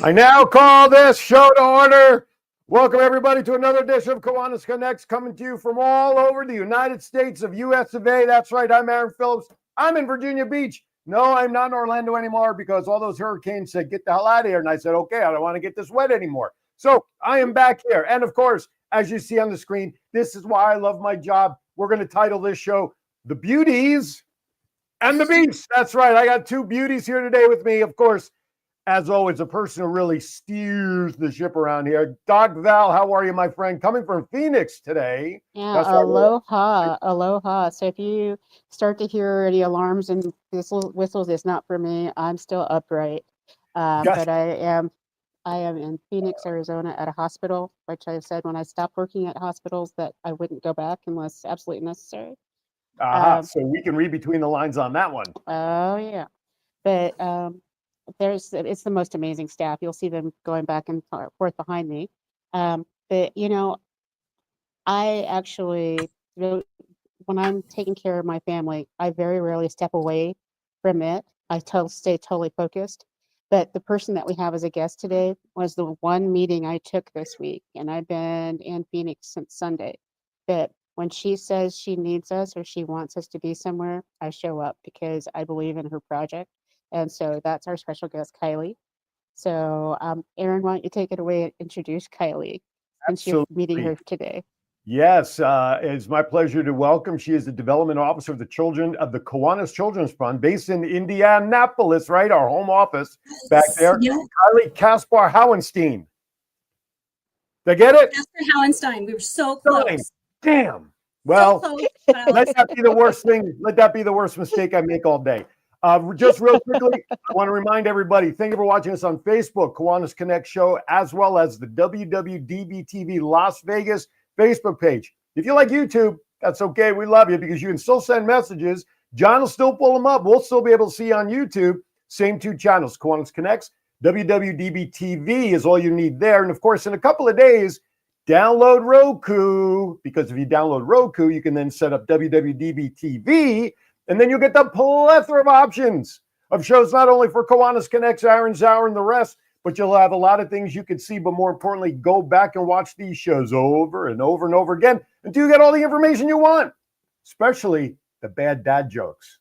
I now call this show to order. Welcome, everybody, to another edition of Kiwanis Connects, coming to you from all over the United States of US of A. That's right, I'm Aaron Phillips. I'm in Virginia Beach. No, I'm not in Orlando anymore because all those hurricanes said, get the hell out of here. And I said, okay, I don't want to get this wet anymore. So I am back here. And of course, as you see on the screen, this is why I love my job. We're going to title this show, The Beauties and the Beasts. That's right. I got two beauties here today with me. Of course, as always, a person who really steers the ship around here. Doc Val, how are you, my friend? Coming from Phoenix today. Yeah, aloha, aloha. So if you start to hear any alarms and whistles, it's not for me. I'm still upright. But I am in Phoenix, Arizona at a hospital, which I said when I stopped working at hospitals that I wouldn't go back unless absolutely necessary. So we can read between the lines on that one. Oh, yeah. But it's the most amazing staff. You'll see them going back and forth behind me. But, you know, I actually, when I'm taking care of my family, I very rarely step away from it. I stay totally focused. But the person that we have as a guest today was the one meeting I took this week, and I've been in Phoenix since Sunday. But when she says she needs us or she wants us to be somewhere, I show up because I believe in her project. And so that's our special guest, Kylie. So, Aaron, why don't you take it away and introduce Kylie since you're meeting her today? Yes, it's my pleasure to welcome. She is the development officer of the Kiwanis Children's Fund, based in Indianapolis, right? Our home office back there. Yeah. Kylie Kaspar Howenstein. Did I get it? Kaspar Howenstein. We were so close. Damn. Well, let that be the worst thing. Let that be the worst mistake I make all day. Just real quickly, I want to remind everybody, thank you for watching us on Facebook, Kiwanis Connect Show, as well as the WWDBTV Las Vegas Facebook page. If you like YouTube, that's okay. We love you because you can still send messages. John will still pull them up. We'll still be able to see you on YouTube. Same two channels, Kiwanis Connects. WWDBTV is all you need there. And of course, in a couple of days, download Roku, because if you download Roku, you can then set up WWDBTV, and then you'll get the plethora of options of shows, not only for Kiwanis Connects, Aaron Zauer, and the rest, but you'll have a lot of things you can see, but more importantly, go back and watch these shows over and over and over again until you get all the information you want, especially the bad dad jokes.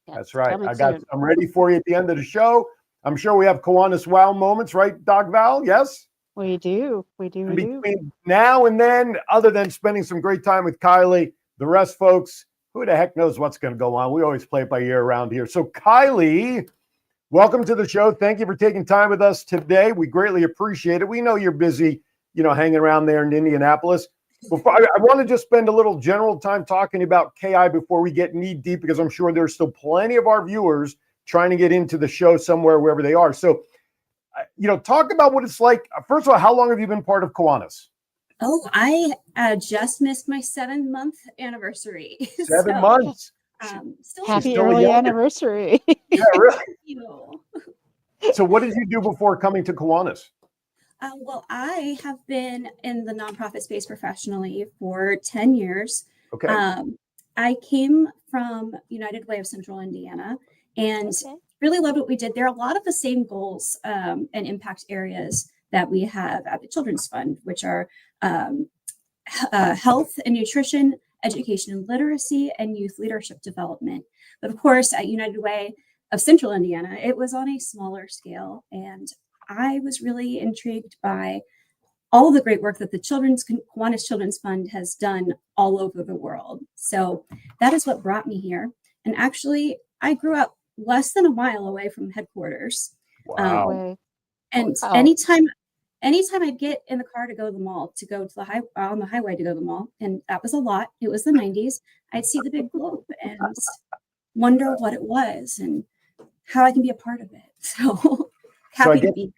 Yeah, that's right. I'm ready for you at the end of the show. I'm sure we have Kiwanis wow moments, right, Doc Val? Yes? We do. Between now and then, other than spending some great time with Kylie, the rest, folks, who the heck knows what's going to go on? We always play it by ear around here. So, Kylie, welcome to the show. Thank you for taking time with us today. We greatly appreciate it. We know you're busy, hanging around there in Indianapolis. Before I want to just spend a little general time talking about KI before we get knee deep, because I'm sure there's still plenty of our viewers trying to get into the show somewhere, wherever they are. So, talk about what it's like. First of all, how long have you been part of Kiwanis? Oh, I just missed my 7-month anniversary. 7 months. Still happy early anniversary. Yeah, really. So what did you do before coming to Kiwanis? Well, I have been in the nonprofit space professionally for 10 years. Okay. I came from United Way of Central Indiana and really loved what we did. There are a lot of the same goals and impact areas that we have at the Children's Fund, which are health and nutrition, education and literacy, and youth leadership development. But of course, at United Way of Central Indiana, it was on a smaller scale. And I was really intrigued by all the great work that the Kiwanis Children's Fund has done all over the world. So that is what brought me here. And actually, I grew up less than a mile away from headquarters. Wow. And anytime I'd get in the car to go to the mall, to go to on the highway to go to the mall, and that was a lot. It was the 90s. I'd see the big globe and wonder what it was and how I can be a part of it. So happy to be.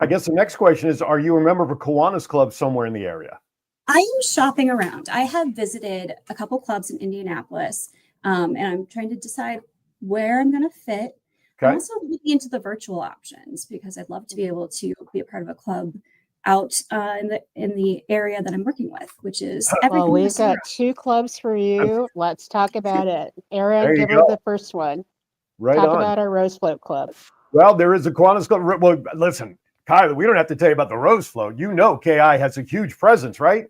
I guess the next question is, are you a member of a Kiwanis club somewhere in the area? I am shopping around. I have visited a couple clubs in Indianapolis, and I'm trying to decide where I'm going to fit. Okay. I'm also looking into the virtual options because I'd love to be able to be a part of a club out in the area that I'm working with, which is everything. Well, we've got 2 clubs for you. Let's talk about it. Aaron, give her the first one. Right. Talk about our Rose Float Club. Well, there is a Kiwanis club. Well, listen, Kylie, we don't have to tell you about the Rose Float. You know, KI has a huge presence, right?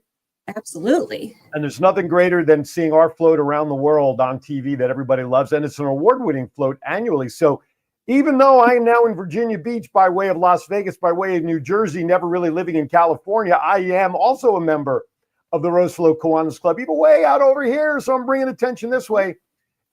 Absolutely. And there's nothing greater than seeing our float around the world on TV that everybody loves. And it's an award-winning float annually. So even though I am now in Virginia Beach by way of Las Vegas, by way of New Jersey, never really living in California, I am also a member of the Rose Float Kiwanis Club, even way out over here. So I'm bringing attention this way.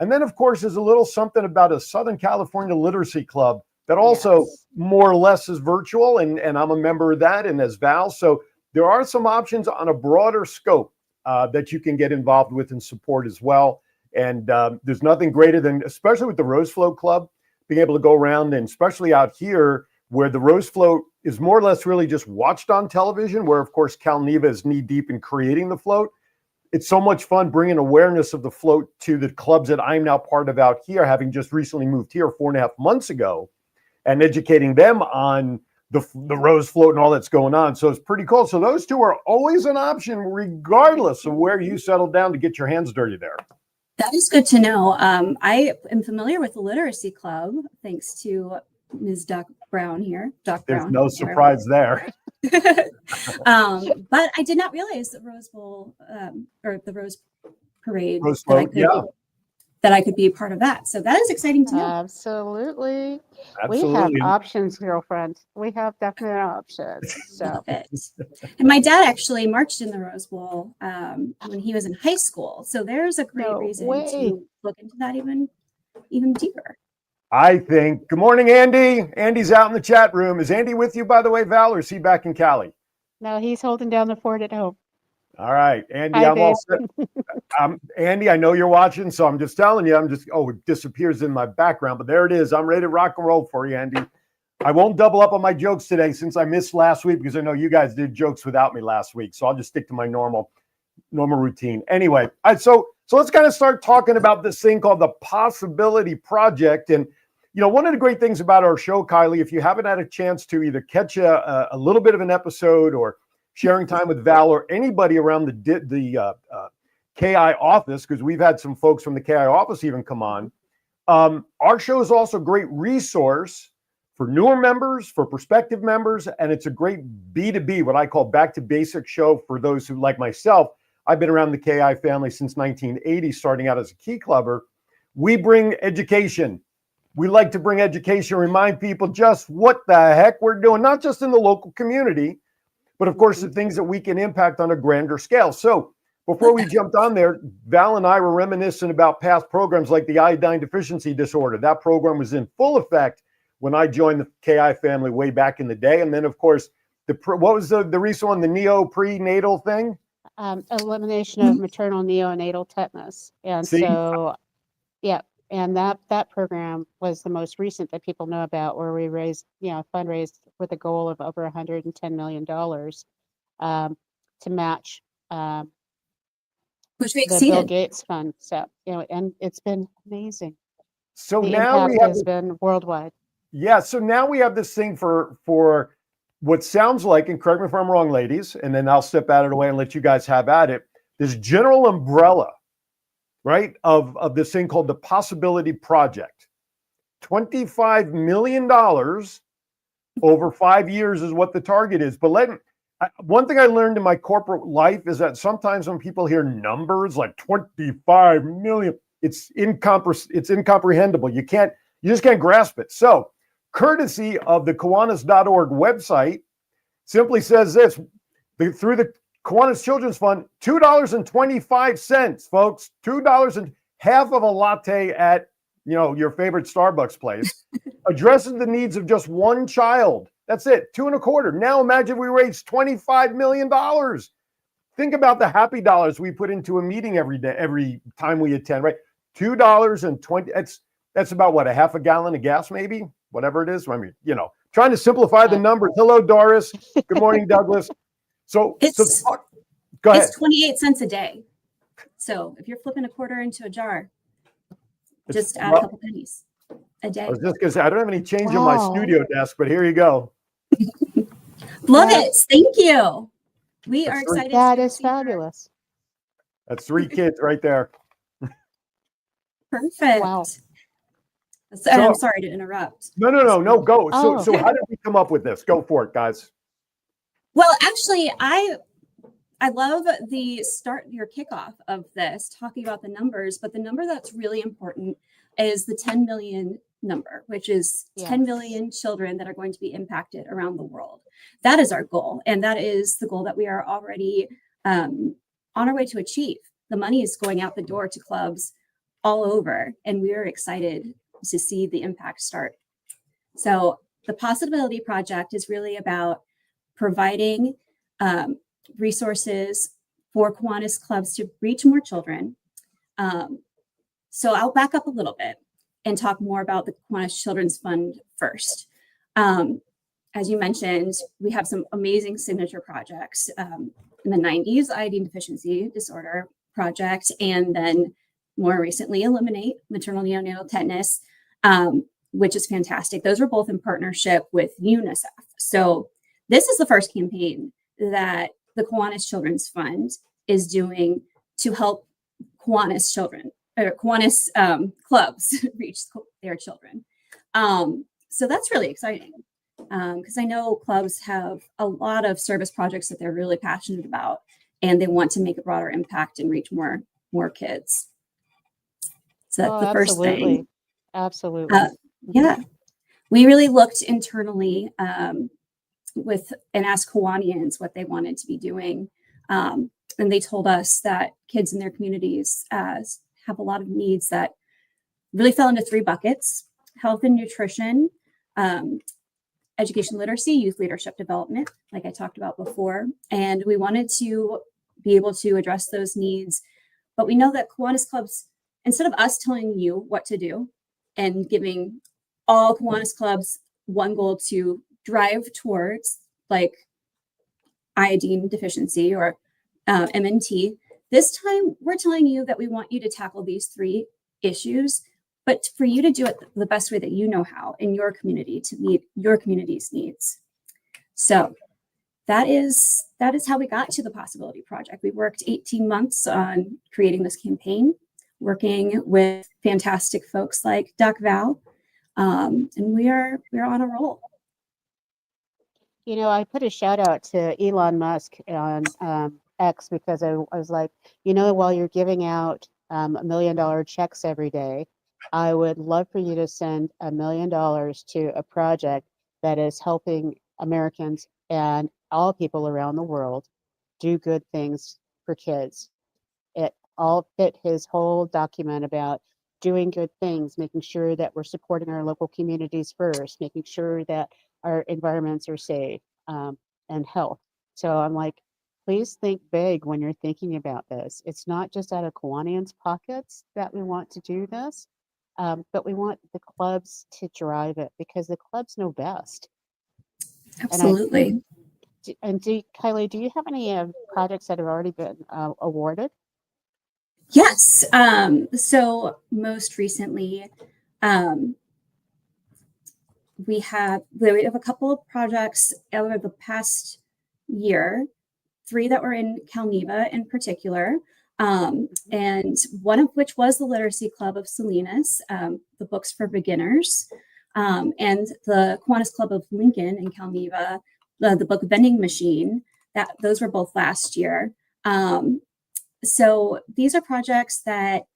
And then, of course, there's a little something about a Southern California Literacy Club that also more or less is virtual. And I'm a member of that, and as Val. So there are some options on a broader scope that you can get involved with and support as well. And there's nothing greater than, especially with the Rose Float Club, being able to go around, and especially out here where the Rose Float is more or less really just watched on television, where, of course, Cal Neva is knee deep in creating the float. It's so much fun bringing awareness of the float to the clubs that I'm now part of out here, having just recently moved here 4.5 months ago, and educating them on the Rose Float and all that's going on. So it's pretty cool. So those two are always an option, regardless of where you settle down to get your hands dirty there. That is good to know. I am familiar with the Literacy Club, thanks to Ms. Doc Brown here. Doc There's Brown. no surprise there. But I did not realize that Rose Bowl or the Rose Parade Rose Float, that I could be a part of that. So that is exciting to know. Absolutely. Absolutely. We have options, girlfriend. We have definite options. So And my dad actually marched in the Rose Bowl when he was in high school. So there's a great reason to look into that even deeper. I think. Good morning, Andy. Andy's out in the chat room. Is Andy with you, by the way, Val, or is he back in Cali? No, he's holding down the fort at home. All right, Andy, Hi, I'm all set. Andy, I know you're watching, so I'm just telling you, it disappears in my background, but there it is. I'm ready to rock and roll for you, Andy. I won't double up on my jokes today since I missed last week, because I know you guys did jokes without me last week. So I'll just stick to my normal routine. Anyway, so let's kind of start talking about this thing called the Possibility Project. And, you know, one of the great things about our show, Kylie, if you haven't had a chance to either catch a little bit of an episode or sharing time with Val or anybody around the KI office, because we've had some folks from the KI office even come on. Our show is also a great resource for newer members, for prospective members, and it's a great B2B, what I call back to basic show for those who, like myself, I've been around the KI family since 1980, starting out as a key clubber. We bring education. We like to bring education, remind people just what the heck we're doing, not just in the local community, but of course, the things that we can impact on a grander scale. So before we jumped on there, Val and I were reminiscing about past programs like the iodine deficiency disorder. That program was in full effect when I joined the KI family way back in the day. And then, of course, what was the recent one, the neo-prenatal thing? Elimination of maternal neonatal tetanus. And and that program was the most recent that people know about, where we fundraised with a goal of over $110 million to match which we the exceeded. Bill Gates Fund. So, and it's been amazing. So the now impact has been worldwide. Yeah. So now we have this thing for what sounds like, and correct me if I'm wrong, ladies, and then I'll step out of the way and let you guys have at it. This general umbrella, right, of this thing called the Possibility Project. $25 million over 5 years is what the target is. But one thing I learned in my corporate life is that sometimes when people hear numbers like 25 million, it's incomprehensible. You just can't grasp it. So, courtesy of the Kiwanis.org website, simply says this: through the Kiwanis Children's Fund, $2.25, folks, $2 and half of a latte at your favorite Starbucks place, addresses the needs of just one child. That's it, $2.25. Now imagine we raised $25 million. Think about the happy dollars we put into a meeting every day, every time we attend, right? $2.20. That's about what, a half a gallon of gas, maybe, whatever it is. I mean, trying to simplify the numbers. Hello, Doris. Good morning, Douglas. So go ahead. It's 28 cents a day. So if you're flipping a quarter into a jar, just add a couple pennies a day. I was just going to say, I don't have any change on my studio desk, but here you go. Love it. Thank you. We are excited. That is fabulous. That's 3 kids right there. Perfect. Wow. And I'm sorry to interrupt. No, go. Oh. So how did we come up with this? Go for it, guys. Well, actually, I love your kickoff of this, talking about the numbers, but the number that's really important is the 10 million number, which is 10 million children that are going to be impacted around the world. That is our goal. And that is the goal that we are already on our way to achieve. The money is going out the door to clubs all over, and we are excited to see the impact start. So the Possibility Project is really about providing resources for Kiwanis clubs to reach more children. So I'll back up a little bit and talk more about the Kiwanis Children's Fund first. As you mentioned, we have some amazing signature projects. In the 90s, iodine deficiency disorder project, and then more recently, Eliminate maternal neonatal tetanus, which is fantastic. Those are both in partnership with UNICEF. So this is the first campaign that the Kiwanis Children's Fund is doing to help Kiwanis children or Kiwanis clubs reach their children. So that's really exciting because I know clubs have a lot of service projects that they're really passionate about, and they want to make a broader impact and reach more kids. So that's the first thing. Absolutely. Yeah. We really looked internally and asked Kiwanians what they wanted to be doing. And they told us that kids in their communities have a lot of needs that really fell into 3 buckets: health and nutrition, education literacy, youth leadership development, like I talked about before. And we wanted to be able to address those needs. But we know that Kiwanis clubs, instead of us telling you what to do and giving all Kiwanis clubs one goal to drive towards, like iodine deficiency or MNT, this time we're telling you that we want you to tackle these 3 issues, but for you to do it the best way that you know how in your community to meet your community's needs. So that is how we got to the Possibility Project. We worked 18 months on creating this campaign, working with fantastic folks like Doc Val, and we're on a roll. You know, I put a shout out to Elon Musk on X because I was like, while you're giving out $1 million checks every day, I would love for you to send $1 million to a project that is helping Americans and all people around the world do good things for kids. It all fit his whole document about doing good things, making sure that we're supporting our local communities first, making sure that our environments are safe and health. So I'm like, please think big when you're thinking about this. It's not just out of Kiwanians' pockets that we want to do this, but we want the clubs to drive it because the clubs know best. Absolutely. Kylie, do you have any projects that have already been awarded? Yes. So most recently, we have a couple of projects over the past year, 3 that were in Calneva in particular, and one of which was the Literacy Club of Salinas, the Books for Beginners, and the Kiwanis Club of Lincoln in Calneva, the Book Vending Machine. Those were both last year. So these are projects that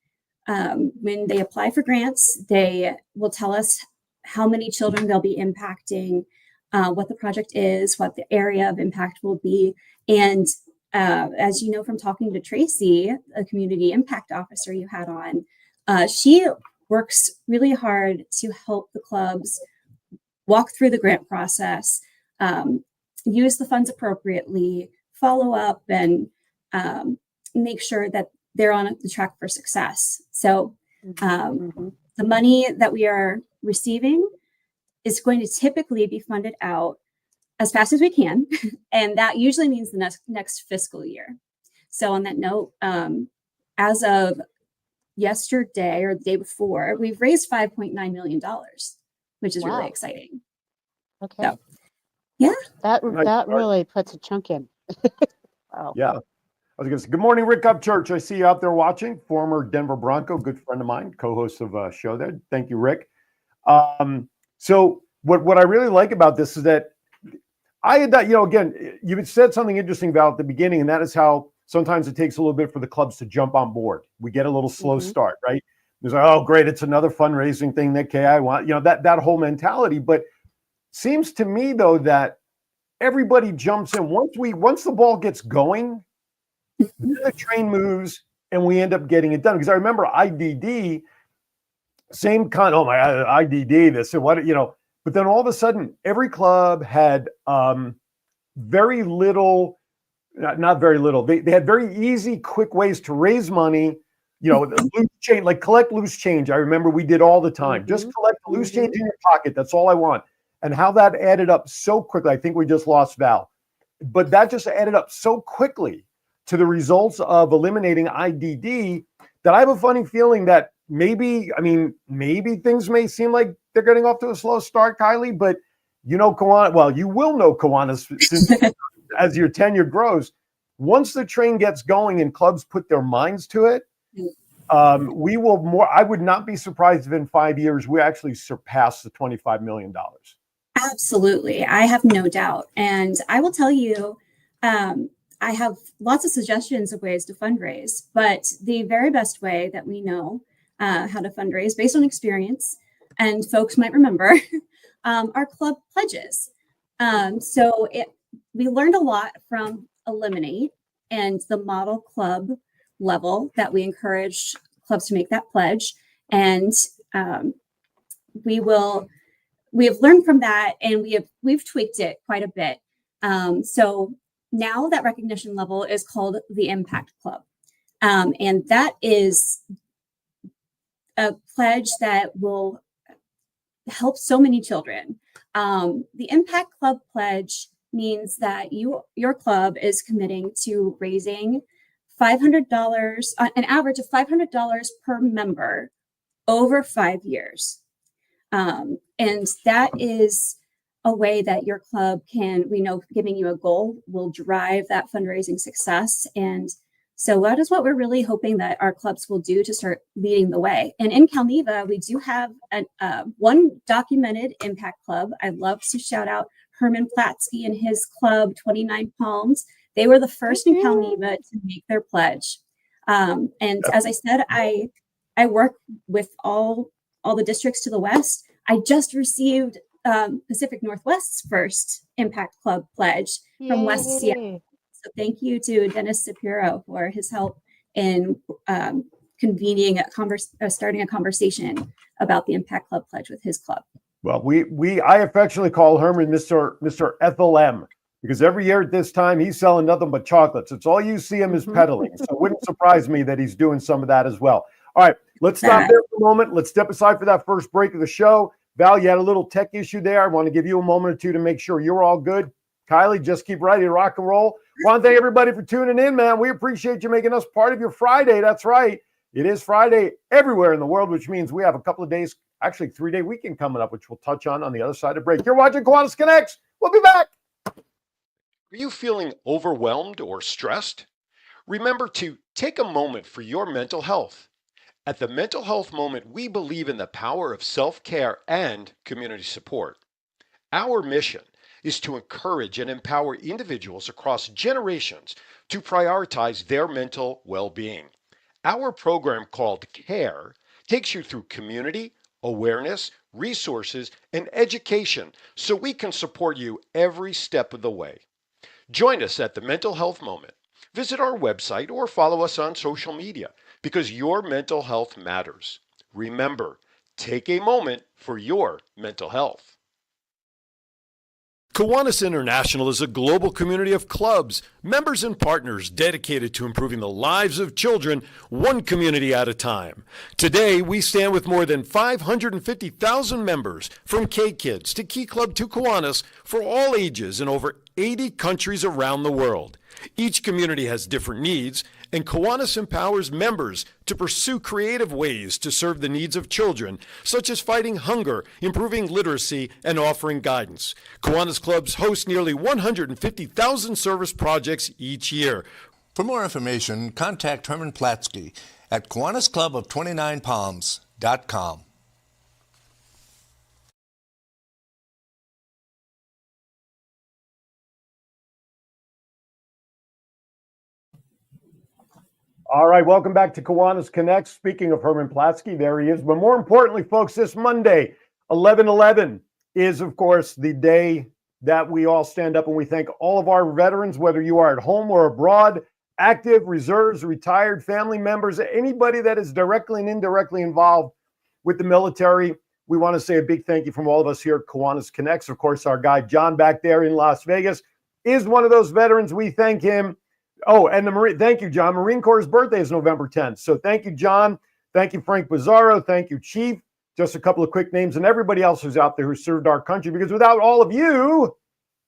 when they apply for grants, they will tell us how many children they'll be impacting, what the project is, what the area of impact will be. And as you know from talking to Tracy, a community impact officer you had on, she works really hard to help the clubs walk through the grant process, use the funds appropriately, follow up, and make sure that they're on the track for success. So the money that we are receiving is going to typically be funded out as fast as we can. And that usually means the next fiscal year. So on that note, as of yesterday or the day before, we've raised $5.9 million, which is really exciting. Okay. So, yeah. That really puts a chunk in. Wow. Yeah. I was going to say, good morning, Rick Upchurch. I see you out there watching. Former Denver Bronco, good friend of mine, co-host of a show there. Thank you, Rick. So what I really like about this is that I had that, again, you had said something interesting about at the beginning, and that is how sometimes it takes a little bit for the clubs to jump on board. We get a little slow start, right? It's like, oh, great, it's another fundraising thing that KI want, that whole mentality. But seems to me though that everybody jumps in once the ball gets going, then the train moves and we end up getting it done. Because I remember IDD, same kind. Oh my God, IDD, this and what, But then all of a sudden, every club had very little, not very little. They had very easy, quick ways to raise money. Loose change, like collect loose change. I remember we did all the time. Just collect the loose change in your pocket. That's all I want. And how that added up so quickly. I think we just lost Val, but that just added up so quickly to the results of eliminating IDD that I have a funny feeling that maybe things may seem like they're getting off to a slow start, Kylie, but Kiwanis, well, you will know Kiwanis as your tenure grows. Once the train gets going and clubs put their minds to it, we will more. I would not be surprised if in 5 years we actually surpass the $25 million. Absolutely. I have no doubt. And I will tell you, I have lots of suggestions of ways to fundraise, but the very best way that we know how to fundraise based on experience, and folks might remember, are club pledges. We learned a lot from Eliminate and the model club level that we encourage clubs to make that pledge. And we have learned from that, and we've tweaked it quite a bit. So now that recognition level is called the Impact Club. And that is a pledge that will help so many children. The Impact Club pledge means that your club is committing to raising $500, an average of $500 per member over 5 years. And that is a way that your club giving you a goal will drive that fundraising success. And so that is what we're really hoping that our clubs will do to start leading the way. And in Calneva, we do have one documented impact club. I'd love to shout out Herman Platsky and his club, 29 Palms. They were the first in Calneva to make their pledge. And as I said, I work with all the districts to the west. I just received Pacific Northwest's first Impact Club pledge from West Seattle. So thank you to Dennis Sapiro for his help in convening starting a conversation about the Impact Club pledge with his club. Well, I affectionately call Herman Mr. Ethel M, because every year at this time he's selling nothing but chocolates. It's all you see him is peddling. So it wouldn't surprise me that he's doing some of that as well. All right, let's stop there for a moment. Let's step aside for that first break of the show. Val, you had a little tech issue there. I want to give you a moment or two to make sure you're all good. Kylie, just keep ready to rock and roll. Want to thank everybody for tuning in, man. We appreciate you making us part of your Friday. That's right. It is Friday everywhere in the world, which means we have a couple of days, actually 3-day weekend coming up, which we'll touch on the other side of break. You're watching Kiwanis Connects. We'll be back. Are you feeling overwhelmed or stressed? Remember to take a moment for your mental health. At the Mental Health Moment, we believe in the power of self-care and community support. Our mission is to encourage and empower individuals across generations to prioritize their mental well-being. Our program called CARE takes you through community, awareness, resources, and education so we can support you every step of the way. Join us at the Mental Health Moment. Visit our website or follow us on social media because your mental health matters. Remember, take a moment for your mental health. Kiwanis International is a global community of clubs, members, and partners dedicated to improving the lives of children one community at a time. Today, we stand with more than 550,000 members, from K-Kids to Key Club to Kiwanis, for all ages in over 80 countries around the world. Each community has different needs, and Kiwanis empowers members to pursue creative ways to serve the needs of children, such as fighting hunger, improving literacy, and offering guidance. Kiwanis clubs host nearly 150,000 service projects each year. For more information, contact Herman Platsky at KiwanisClubOf29Palms.com. All right, welcome back to Kiwanis Connects. Speaking of Herman Platsky, there he is. But more importantly, folks, this Monday, 11/11, is, of course, the day that we all stand up and we thank all of our veterans, whether you are at home or abroad, active, reserves, retired, family members, anybody that is directly and indirectly involved with the military. We want to say a big thank you from all of us here at Kiwanis Connects. Of course, our guy John back there in Las Vegas is one of those veterans. We thank him. Oh, and the Marine, thank you, John. Marine Corps' birthday is November 10th. So thank you, John. Thank you, Frank Bizzarro. Thank you, Chief. Just a couple of quick names and everybody else who's out there who served our country, because without all of you,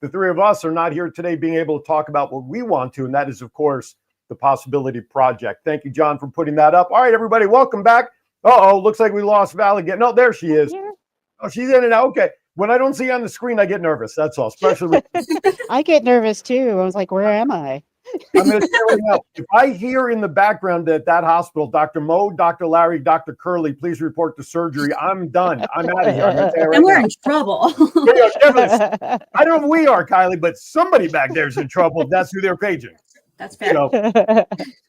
the three of us are not here today being able to talk about what we want to, and that is, of course, the Possibility Project. Thank you, John, for putting that up. All right, everybody, welcome back. Uh-oh, looks like we lost Val again. No, there she is. Oh, she's in and out. Okay. When I don't see you on the screen, I get nervous. That's all, especially with I get nervous too. I was like, where am I? I'm going to tell you now, if I hear in the background at that hospital, Dr. Mo, Dr. Larry, Dr. Curley, please report to surgery, I'm done. I'm out of here. I'm gonna tell you right And we're now. in trouble. We are definitely- I don't know if we are, Kylie, but somebody back there is in trouble if that's who they're paging. That's fair. So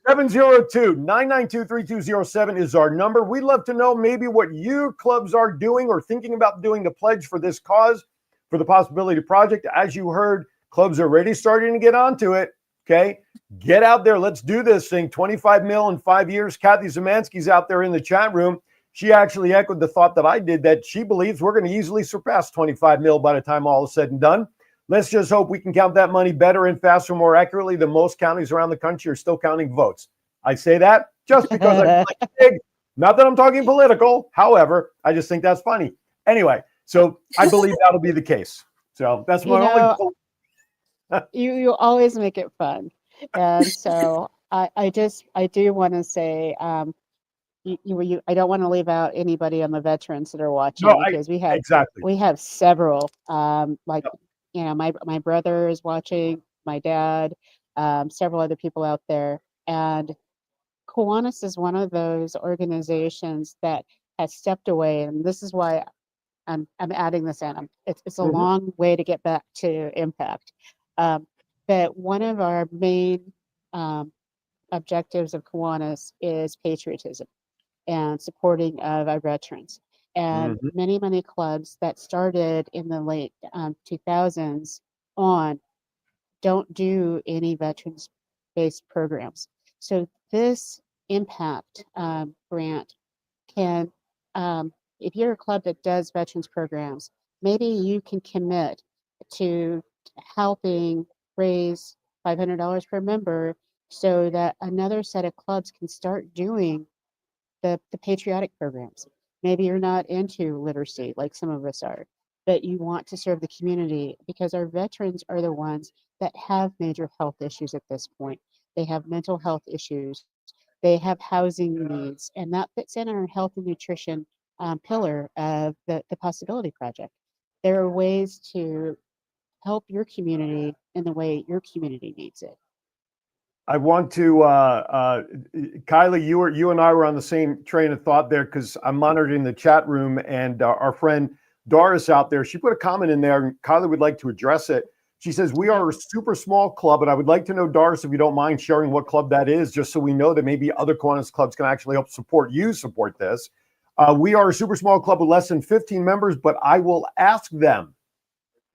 702-992-3207 is our number. We'd love to know maybe what your clubs are doing or thinking about doing to pledge for this cause, for the Possibility Project. As you heard, clubs are already starting to get onto it. Okay, get out there. Let's do this thing. 25 mil in 5 years. Kathy Zemansky's out there in the chat room. She actually echoed the thought that I did, that she believes we're going to easily surpass 25 mil by the time all is said and done. Let's just hope we can count that money better and faster, more accurately than most counties around the country are still counting votes. I say that just because I like big. Not that I'm talking political. However, I just think that's funny. Anyway, so I believe that'll be the case. So that's my only. You always make it fun, and so I do want to say I don't want to leave out anybody on the veterans that are watching, because we have several like my brother is watching, my dad, several other people out there, and Kiwanis is one of those organizations that has stepped away, and this is why I'm adding this in. It's a long way to get back to impact. But one of our main objectives of Kiwanis is patriotism and supporting of our veterans. And many clubs that started in the late 2000s on don't do any veterans-based programs. So this impact grant can, if you're a club that does veterans programs, maybe you can commit to helping raise $500 per member so that another set of clubs can start doing the patriotic programs. Maybe you're not into literacy like some of us are, but you want to serve the community, because our veterans are the ones that have major health issues at this point. They have mental health issues, they have housing needs, and that fits in our health and nutrition pillar of the Possibility Project. There are ways to help your community in the way your community needs it. I want to, Kylie, you and I were on the same train of thought there, because I'm monitoring the chat room, and our friend Doris out there, she put a comment in there, and Kylie would like to address it. She says, we are a super small club, and I would like to know, Doris, if you don't mind sharing what club that is, just so we know that maybe other Kiwanis clubs can actually help support this. We are a super small club with less than 15 members, but I will ask them.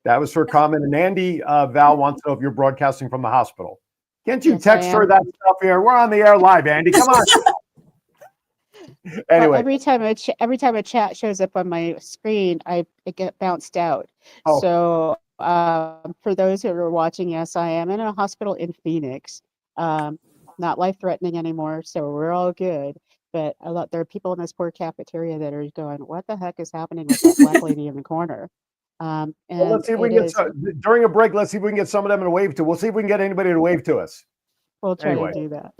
That was her comment. And Andy, Val wants to know if you're broadcasting from the hospital. Can't you text her that stuff here? We're on the air live, Andy. Come on. Anyway, well, every time a chat shows up on my screen, I get bounced out. Oh. So for those who are watching, yes, I am in a hospital in Phoenix. Not life-threatening anymore, so we're all good. But there are people in this poor cafeteria that are going, "What the heck is happening with that black lady in the corner?" Well, let's see if we can get during a break. Let's see if we can get some of them to wave to. We'll see if we can get anybody to wave to us. We'll try to do that.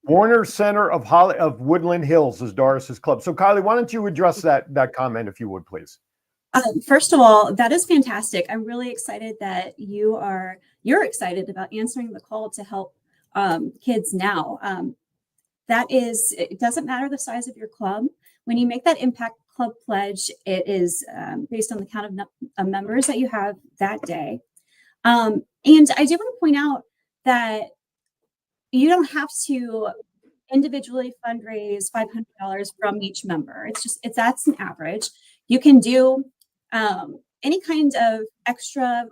Warner Center of Woodland Hills is Doris's club. So, Kylie, why don't you address that comment, if you would, please? First of all, that is fantastic. I'm really excited that you're excited about answering the call to help kids now. It doesn't matter the size of your club. When you make that Impact Club pledge, it is based on the count of members that you have that day. And I do want to point out that, you don't have to individually fundraise $500 from each member. That's an average. You can do any kind of extra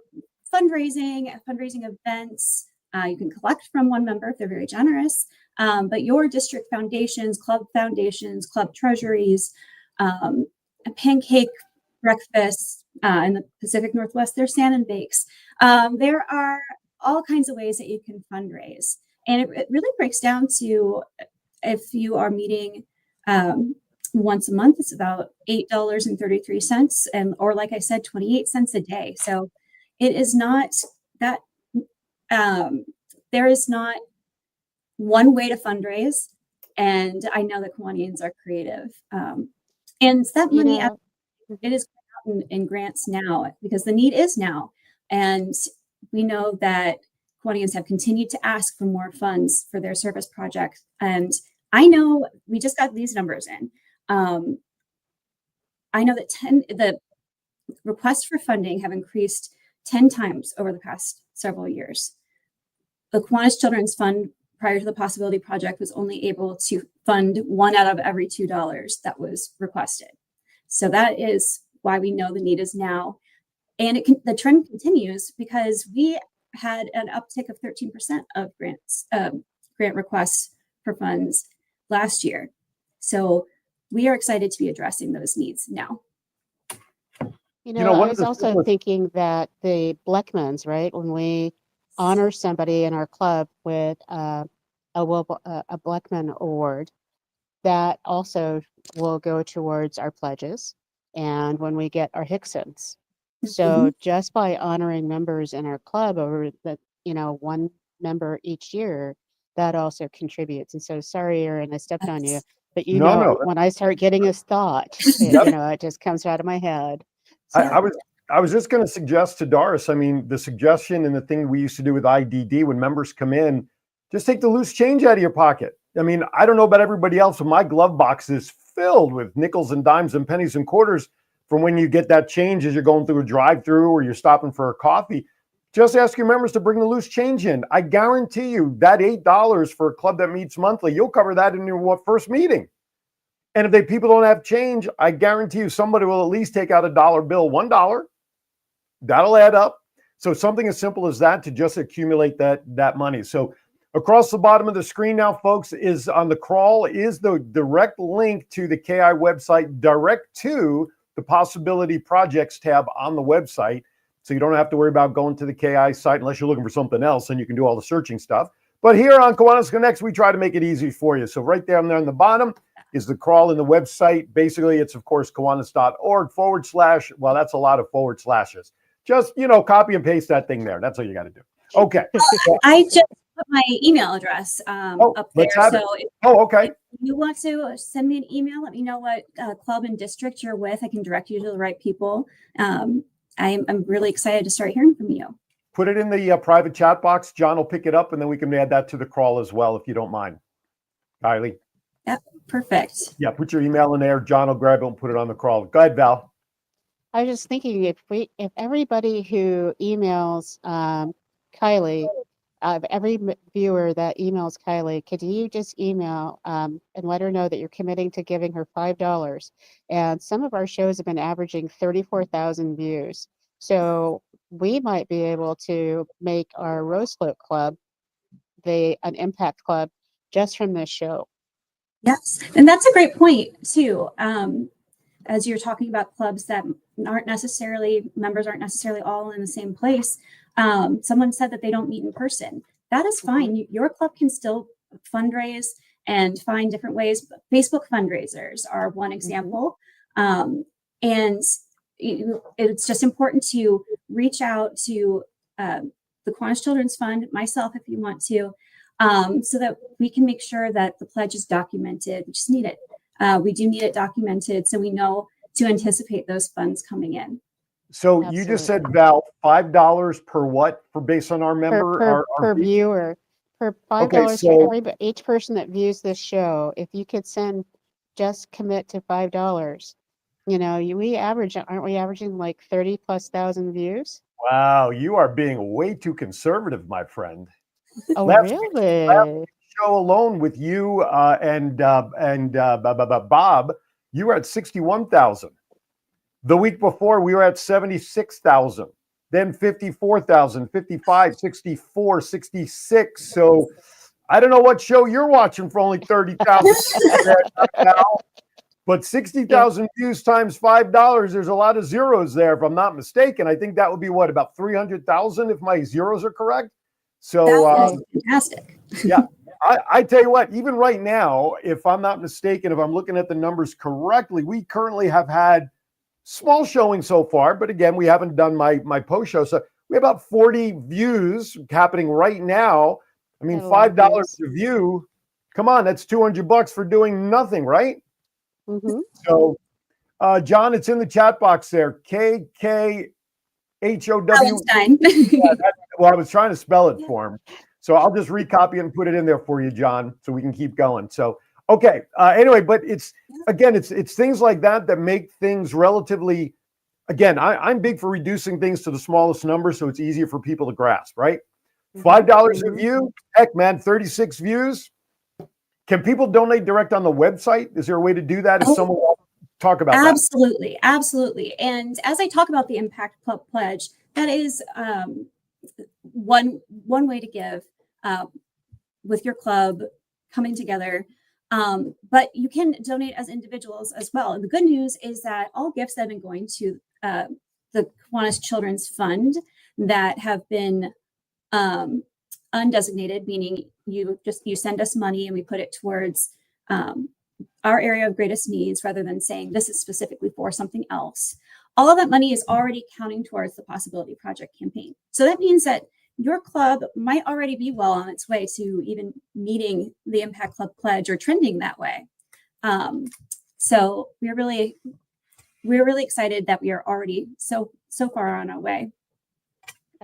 fundraising events. You can collect from one member if they're very generous. But your district foundations, club treasuries, a pancake breakfast in the Pacific Northwest, there's salmon bakes. There are all kinds of ways that you can fundraise. And it really breaks down to, if you are meeting once a month, it's about $8.33, or like I said, 28 cents a day. So it is not that there is not one way to fundraise. And I know that Kiwanians are creative. And that money, it is in grants now because the need is now. And we know that Kiwanians have continued to ask for more funds for their service projects. And I know we just got these numbers in. I know that the requests for funding have increased 10 times over the past several years. The Kiwanis Children's Fund, prior to the Possibility Project, was only able to fund $1 out of every $2 that was requested. So that is why we know the need is now. And the trend continues because we had an uptick of 13% of grant requests for funds last year. So we are excited to be addressing those needs now. I was also thinking that the Bleckmans, right, when we honor somebody in our club with a Bleckman Award, that also will go towards our pledges. And when we get our Hicksons. So just by honoring members in our club over the, one member each year, that also contributes. And so sorry, Aaron, I stepped on you, but when I start getting this thought, it just comes out of my head. So, I was just going to suggest to Doris, I mean, the suggestion and the thing we used to do with IDD when members come in, just take the loose change out of your pocket. I mean, I don't know about everybody else, but my glove box is filled with nickels and dimes and pennies and quarters from when you get that change as you're going through a drive-through or you're stopping for a coffee. Just ask your members to bring the loose change in. I guarantee you that $8 for a club that meets monthly, you'll cover that in your first meeting. And if people don't have change, I guarantee you somebody will at least take out a dollar bill, $1. That'll add up. So something as simple as that to just accumulate that money. So across the bottom of the screen now, folks, is on the crawl is the direct link to the KI website, direct to the Possibility Projects tab on the website. So you don't have to worry about going to the KI site unless you're looking for something else, and you can do all the searching stuff. But here on Kiwanis Connects, we try to make it easy for you. So right down there on the bottom is the crawl in the website. Basically, it's, of course, Kiwanis.org / well, that's a lot of forward slashes. Just, copy and paste that thing there. That's all you got to do. Okay. I just put my email address up there. Okay. If you want to send me an email, let me know what club and district you're with. I can direct you to the right people. I'm really excited to start hearing from you. Put it in the private chat box. John will pick it up, and then we can add that to the crawl as well, if you don't mind. Kylie. Yep, perfect. Yeah, put your email in there. John will grab it and put it on the crawl. Go ahead, Val. I was just thinking if everybody who emails Kylie, every viewer that emails Kylie, could you just email and let her know that you're committing to giving her $5? And some of our shows have been averaging 34,000 views. So we might be able to make our Rose Float Club an impact club just from this show. Yes, and that's a great point too. As you're talking about clubs that members aren't necessarily all in the same place. Someone said that they don't meet in person. That is fine. Your club can still fundraise and find different ways. Facebook fundraisers are one example. And it's just important to reach out to the Kiwanis Children's Fund, myself, if you want to, so that we can make sure that the pledge is documented. We just need it. We do need it documented so we know to anticipate those funds coming in. So you just said, Val, $5 per what for based on our member? Per viewer. For $5 for each person that views this show. If you could just commit to $5. Aren't we averaging like 30,000+ views? Wow, you are being way too conservative, my friend. Oh, Last really? show alone with you and Bob, you were at 61,000. The week before, we were at 76,000. Then 54,000, 55, 64, 66. So I don't know what show you're watching for only 30,000 now, but 60,000 views times $5, there's a lot of zeros there, if I'm not mistaken. I think that would be what, about 300,000 if my zeros are correct? So That is fantastic. yeah, I tell you what, even right now, if I'm not mistaken, if I'm looking at the numbers correctly, we currently have had small showing so far, but again, we haven't done my post show. So we have about 40 views happening right now. I mean, $5 a view. Come on, that's $200 for doing nothing, right? Mm-hmm. So, John, it's in the chat box there. KKHOW. Palestine. Well, I was trying to spell it for him. So I'll just recopy it and put it in there for you, John, so we can keep going. So, okay. Anyway, but it's things like that that make things relatively, again, I'm big for reducing things to the smallest number so it's easier for people to grasp, right? $5 a view. Heck, man, 36 views. Can people donate direct on the website? Is there a way to do that? If someone wants to talk about that? Absolutely. And as I talk about the Impact Club Pledge, that is one way to give with your club coming together. But you can donate as individuals as well. And the good news is that all gifts that have been going to the Kiwanis Children's Fund that have been undesignated, meaning you send us money and we put it towards our area of greatest needs rather than saying this is specifically for something else. All of that money is already counting towards the Possibility Project campaign. So that means that your club might already be well on its way to even meeting the Impact Club Pledge or trending that way. So we're really excited that we are already so far on our way.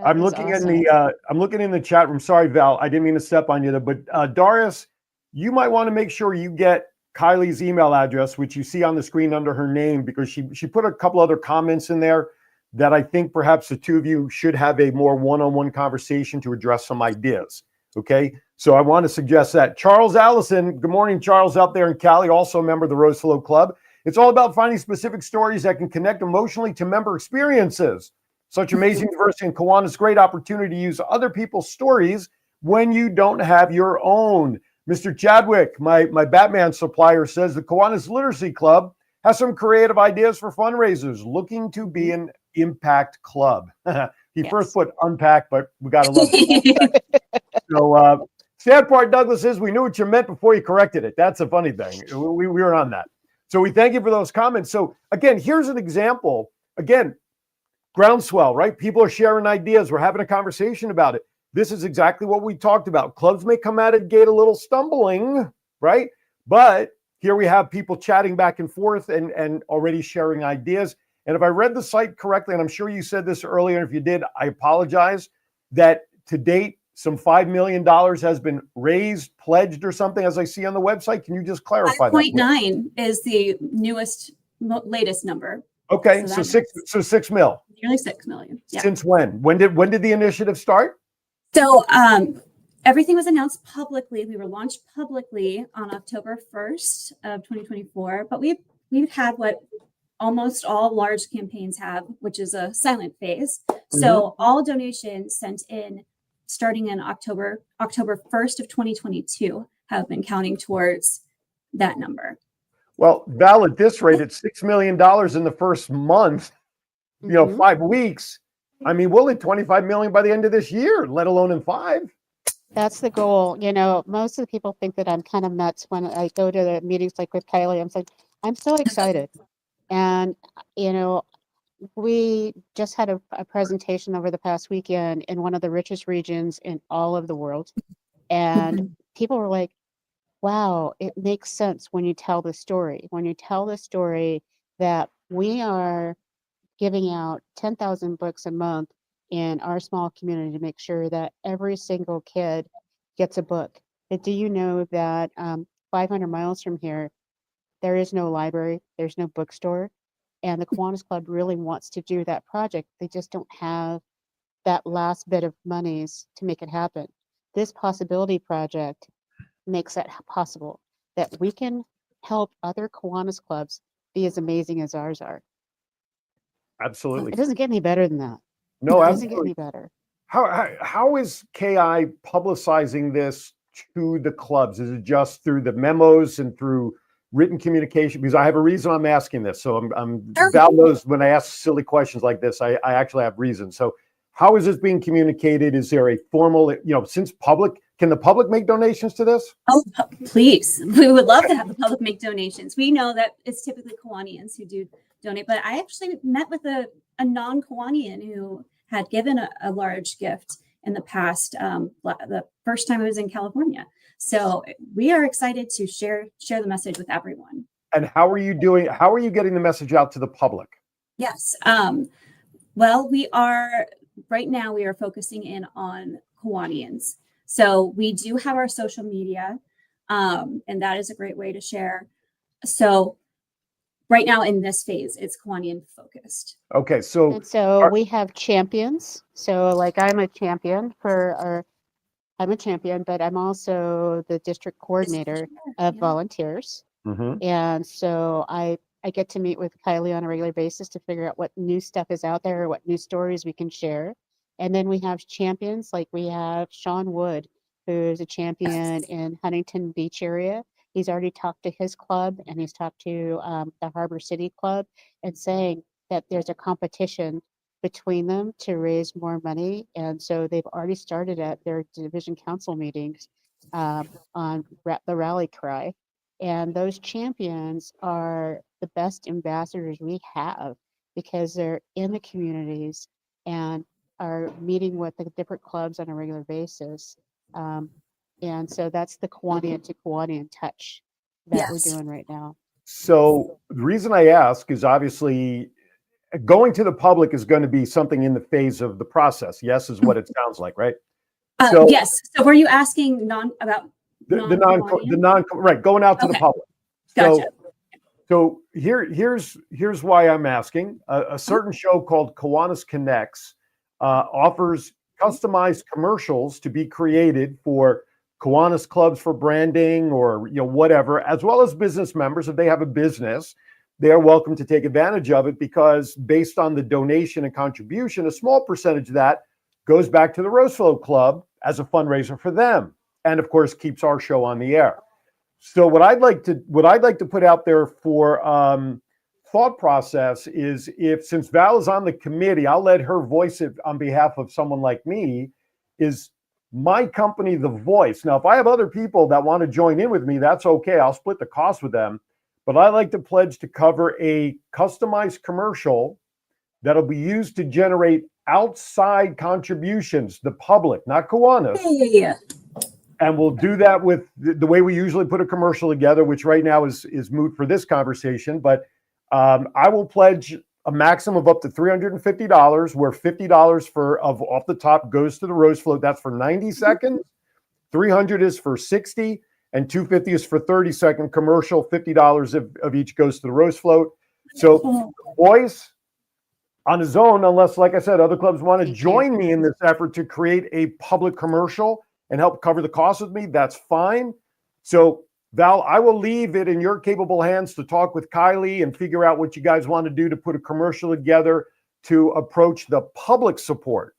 I'm looking in the chat room. Sorry, Val, I didn't mean to step on you there, but Doris, you might want to make sure you get Kylie's email address, which you see on the screen under her name, because she put a couple other comments in there that I think perhaps the two of you should have a more one-on-one conversation to address some ideas. Okay, so I want to suggest that. Charles Allison, good morning, Charles, out there in Cali, also a member of the Rose Flow Club. It's all about finding specific stories that can connect emotionally to member experiences. Such amazing diversity in Kiwanis, great opportunity to use other people's stories when you don't have your own. Mr. Chadwick, my Batman supplier, says the Kiwanis Literacy Club has some creative ideas for fundraisers looking to be an impact club. He first put unpack, but we got to love it. So, sad part, Douglas, is we knew what you meant before you corrected it. That's a funny thing. We were on that. So we thank you for those comments. So again, here's an example. Again, groundswell, right? People are sharing ideas. We're having a conversation about it. This is exactly what we talked about. Clubs may come out of the gate a little stumbling, right? But here we have people chatting back and forth and already sharing ideas. And if I read the site correctly, and I'm sure you said this earlier, if you did, I apologize, that to date, some $5 million has been raised, pledged or something, as I see on the website. Can you just clarify that? 5.9 is the latest number. Okay, so 6 mil. Nearly 6 million. Yeah. Since when? When did the initiative start? So everything was announced publicly. We were launched publicly on October 1st of 2024, but we've had what almost all large campaigns have, which is a silent phase. So all donations sent in starting in October 1st of 2022 have been counting towards that number. Well, Val, at this rate, it's $6 million in the first month, 5 weeks. I mean, we'll hit 25 million by the end of this year, let alone in 5. That's the goal. Most of the people think that I'm kind of nuts when I go to the meetings like with Kylie. I'm like, I'm so excited. And, we just had a presentation over the past weekend in one of the richest regions in all of the world. And people were like, wow, it makes sense when you tell the story. When you tell the story that we are giving out 10,000 books a month in our small community to make sure that every single kid gets a book. But do you know that 500 miles from here, there is no library, there's no bookstore, and the Kiwanis Club really wants to do that project. They just don't have that last bit of monies to make it happen. this possibility project makes that possible, that we can help other Kiwanis clubs be as amazing as ours are. Absolutely. It doesn't get any better than that. No, It doesn't get absolutely. any better. How is KI publicizing this to the clubs? Is it just through the memos and through written communication? Because I have a reason I'm asking this. So Val knows when I ask silly questions like this, I actually have reasons. So how is this being communicated? Is there a formal, since can the public make donations to this? Oh, please. We would love to have the public make donations. We know that it's typically Kiwanians who do donate, but I actually met with a non-Kiwanian who had given a large gift in the past, the first time I was in California. So we are excited to share the message with everyone. And how are you doing? How are you getting the message out to the public? Yes. Well, right now we are focusing in on Kiwanians. So we do have our social media, and that is a great way to share. So right now in this phase, it's Kiwanian focused. Okay, And so we have champions. So like I'm a champion, but I'm also the district coordinator of volunteers. Mhm. And so I get to meet with Kylie on a regular basis to figure out what new stuff is out there, what new stories we can share. And then we have champions, like we have Sean Wood, who's a champion in Huntington Beach area. He's already talked to his club, and he's talked to the Harbor City Club, and saying that there's a competition between them to raise more money. And so they've already started at their division council meetings on the rally cry. And those champions are the best ambassadors we have, because they're in the communities and are meeting with the different clubs on a regular basis. And so that's the Kiwanian to Kiwanian touch that we're doing right now. So the reason I ask is obviously going to the public is going to be something in the phase of the process. Yes, is what it sounds like, right? Yes. So were you asking right, going out to the public. Gotcha. So here's why I'm asking. A certain show called Kiwanis Connects offers customized commercials to be created for Kiwanis clubs for branding or whatever, as well as business members. If they have a business, they are welcome to take advantage of it, because based on the donation and contribution, a small percentage of that goes back to the Roseflow Club as a fundraiser for them, and of course keeps our show on the air. So what I'd like to put out there for thought process is, since Val is on the committee, I'll let her voice it on behalf of someone like me, is my company, The Voice. Now, if I have other people that want to join in with me, that's okay. I'll split the cost with them. But I like to pledge to cover a customized commercial that'll be used to generate outside contributions, the public, not Kiwanis. Yeah. And we'll do that with the way we usually put a commercial together, which right now is moot for this conversation. But I will pledge a maximum of up to $350, where $50 off the top goes to the Rose Float. That's for 90 seconds. $300 is for 60, and $250 is for 30-second commercial. $50 of each goes to the Rose Float. So, boys, on his own, unless, like I said, other clubs want to join me in this effort to create a public commercial and help cover the cost with me, that's fine. So, Val, I will leave it in your capable hands to talk with Kylie and figure out what you guys want to do to put a commercial together to approach the public support.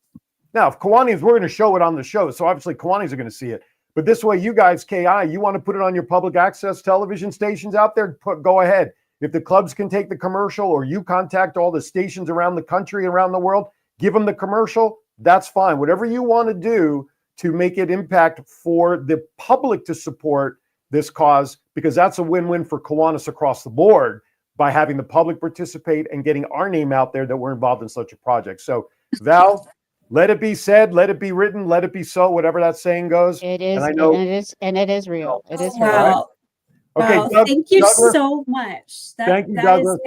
Now, if Kiwanians, we're going to show it on the show, so obviously Kiwanians are going to see it. But this way, you guys, KI, you want to put it on your public access television stations out there, go ahead. If the clubs can take the commercial, or you contact all the stations around the country, around the world, give them the commercial, that's fine. Whatever you want to do to make it impact for the public to support this cause, because that's a win-win for Kiwanis across the board by having the public participate and getting our name out there that we're involved in such a project. So, Val, let it be said, let it be written, let it be so, whatever that saying goes. It is, and I know, and it is real. It is real. Wow. Okay, Wow. Thank you Douglas, so much. Thank you, Douglas.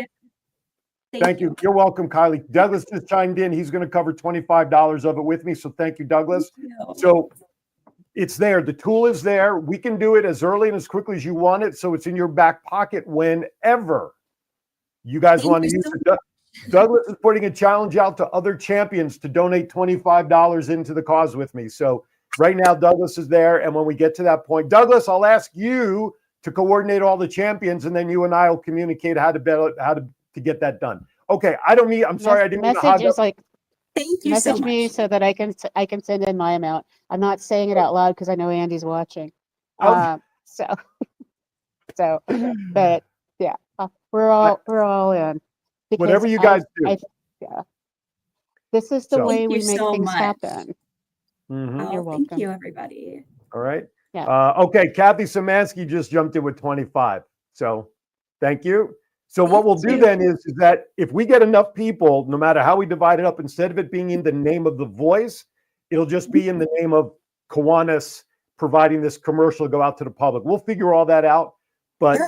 Thank you. You're welcome, Kylie. Douglas just chimed in. He's going to cover $25 of it with me. So thank you, Douglas. So it's there. The tool is there. We can do it as early and as quickly as you want it. So it's in your back pocket whenever you guys want to use it. Douglas is putting a challenge out to other champions to donate $25 into the cause with me. So Right now, Douglas is there. And when we get to that point, Douglas, I'll ask you to coordinate all the champions, and then you and I will communicate how to get that done. Okay. I'm sorry. I didn't mean to hog Message is up. like, Thank you so message me much. so that I can send in my amount. I'm not saying it out loud because I know Andy's watching. Okay. But yeah, we're all in. Whatever Because you guys do. yeah, this is the So- way Thank we you make so things much. happen. Mhm. You're Thank welcome. you, everybody. All right. Yeah. Okay. Kathy Szymanski just jumped in with 25. So thank you. So what we'll do Thank you. then is that if we get enough people, no matter how we divide it up, instead of it being in the name of the voice, it'll just be in the name of Kiwanis providing this commercial to go out to the public. We'll figure all that out. But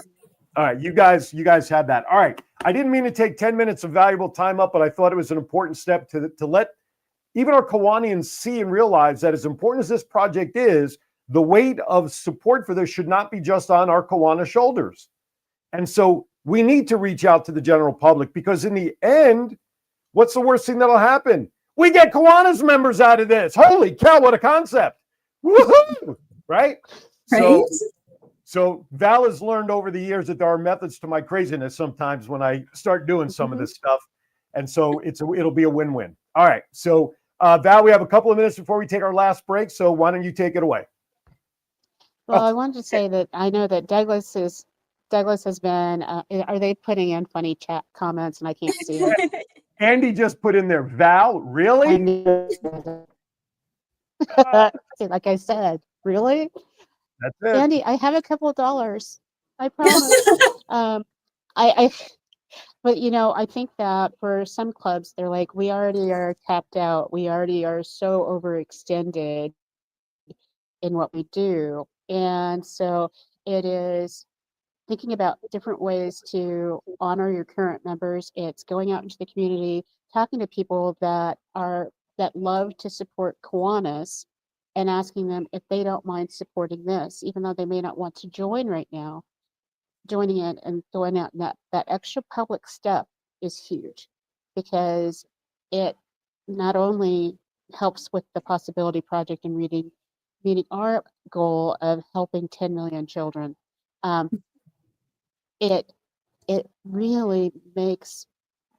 all right, you guys had that. All right. I didn't mean to take 10 minutes of valuable time up, but I thought it was an important step to let even our Kiwanians see and realize that as important as this project is, the weight of support for this should not be just on our Kiwanis shoulders. And so we need to reach out to the general public, because in the end, what's the worst thing that'll happen? We get Kiwanis members out of this. Holy cow, what a concept. Woohoo! Right? Right? So Val has learned over the years that there are methods to my craziness sometimes when I start doing some of this stuff. And so it'll be a win-win. All right. So Val, we have a couple of minutes before we take our last break. So why don't you take it away? Well, I wanted to say that I know that Douglas has been, are they putting in funny chat comments and I can't see them? Andy just put in there, Val, I really? knew. See, like I said, really? That's it. Andy, I have a couple of dollars. I promise. But I think that for some clubs, they're like, we already are tapped out. We already are so overextended in what we do. And so it is thinking about different ways to honor your current members. It's going out into the community, talking to people that love to support Kiwanis, and asking them if they don't mind supporting this, even though they may not want to join right now. Joining in and going out, and that extra public step is huge, because it not only helps with the Possibility Project and meeting our goal of helping 10 million children. It really makes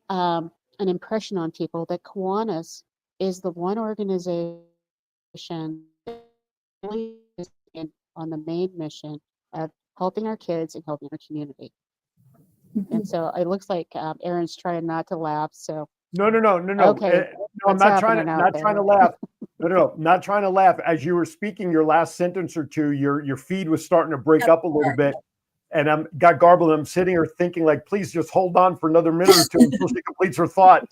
an impression on people that Kiwanis is the one organization that really is on the main mission of helping our kids and helping our community. And so it looks like Aaron's trying not to laugh. So No. Okay, No, I'm not trying to laugh. No, not trying to laugh. As you were speaking your last sentence or two, your feed was starting to break up a little bit, and I'm got garbled. I'm sitting here thinking, like, please just hold on for another minute or two until she completes her thought.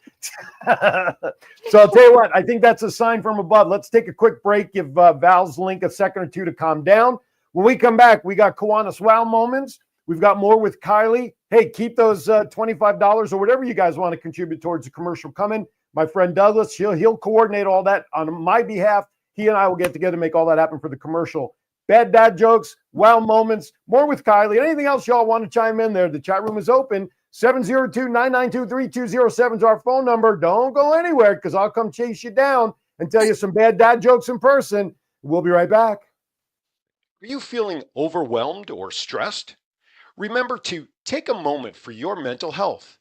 So I'll tell you what, I think that's a sign from above. Let's take a quick break. Give Val's link a second or two to calm down. When we come back, we got Kiwanis Wow moments. We've got more with Kylie. Hey, keep those $25 or whatever you guys want to contribute towards the commercial coming. My friend Douglas, he'll coordinate all that on my behalf. He and I will get together and make all that happen for the commercial. Bad dad jokes, wow moments, more with Kylie. Anything else y'all want to chime in there? The chat room is open. 702-992-3207 is our phone number. Don't go anywhere, because I'll come chase you down and tell you some bad dad jokes in person. We'll be right back. Are you feeling overwhelmed or stressed? Remember to take a moment for your mental health.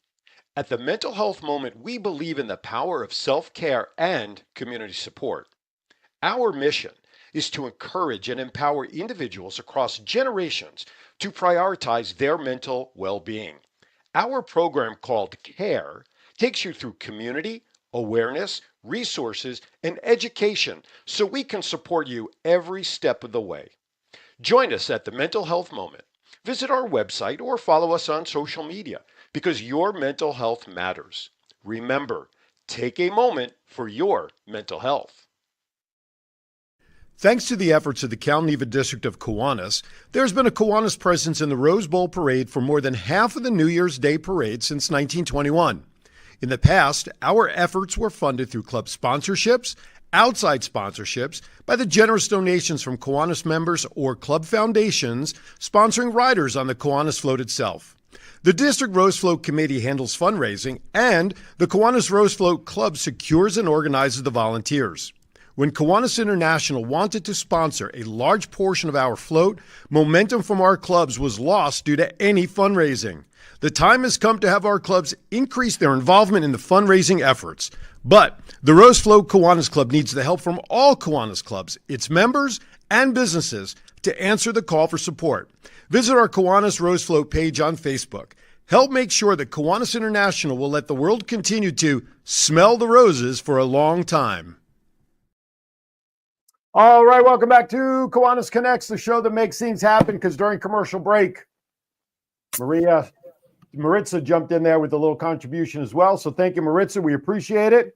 At the Mental Health Moment, we believe in the power of self-care and community support. Our mission is to encourage and empower individuals across generations to prioritize their mental well-being. Our program called CARE takes you through community, awareness, resources, and education so we can support you every step of the way. Join us at the Mental Health Moment. Visit our website or follow us on social media, because your mental health matters. Remember, take a moment for your mental health. Thanks to the efforts of the Cal Neva District of Kiwanis, there's been a Kiwanis presence in the Rose Bowl Parade for more than half of the New Year's Day Parade since 1921. In the past, our efforts were funded through club sponsorships, outside sponsorships, by the generous donations from Kiwanis members or club foundations sponsoring riders on the Kiwanis float itself. The District Rose Float Committee handles fundraising, and the Kiwanis Rose Float Club secures and organizes the volunteers. When Kiwanis International wanted to sponsor a large portion of our float, momentum from our clubs was lost due to any fundraising. The time has come to have our clubs increase their involvement in the fundraising efforts. But the Rose Float Kiwanis Club needs the help from all Kiwanis clubs, its members, and businesses to answer the call for support. Visit our Kiwanis Rose Float page on Facebook. Help make sure that Kiwanis International will let the world continue to smell the roses for a long time. All right, welcome back to Kiwanis Connects, the show that makes things happen, because during commercial break, Maritza jumped in there with a little contribution as well. So thank you, Maritza. We appreciate it.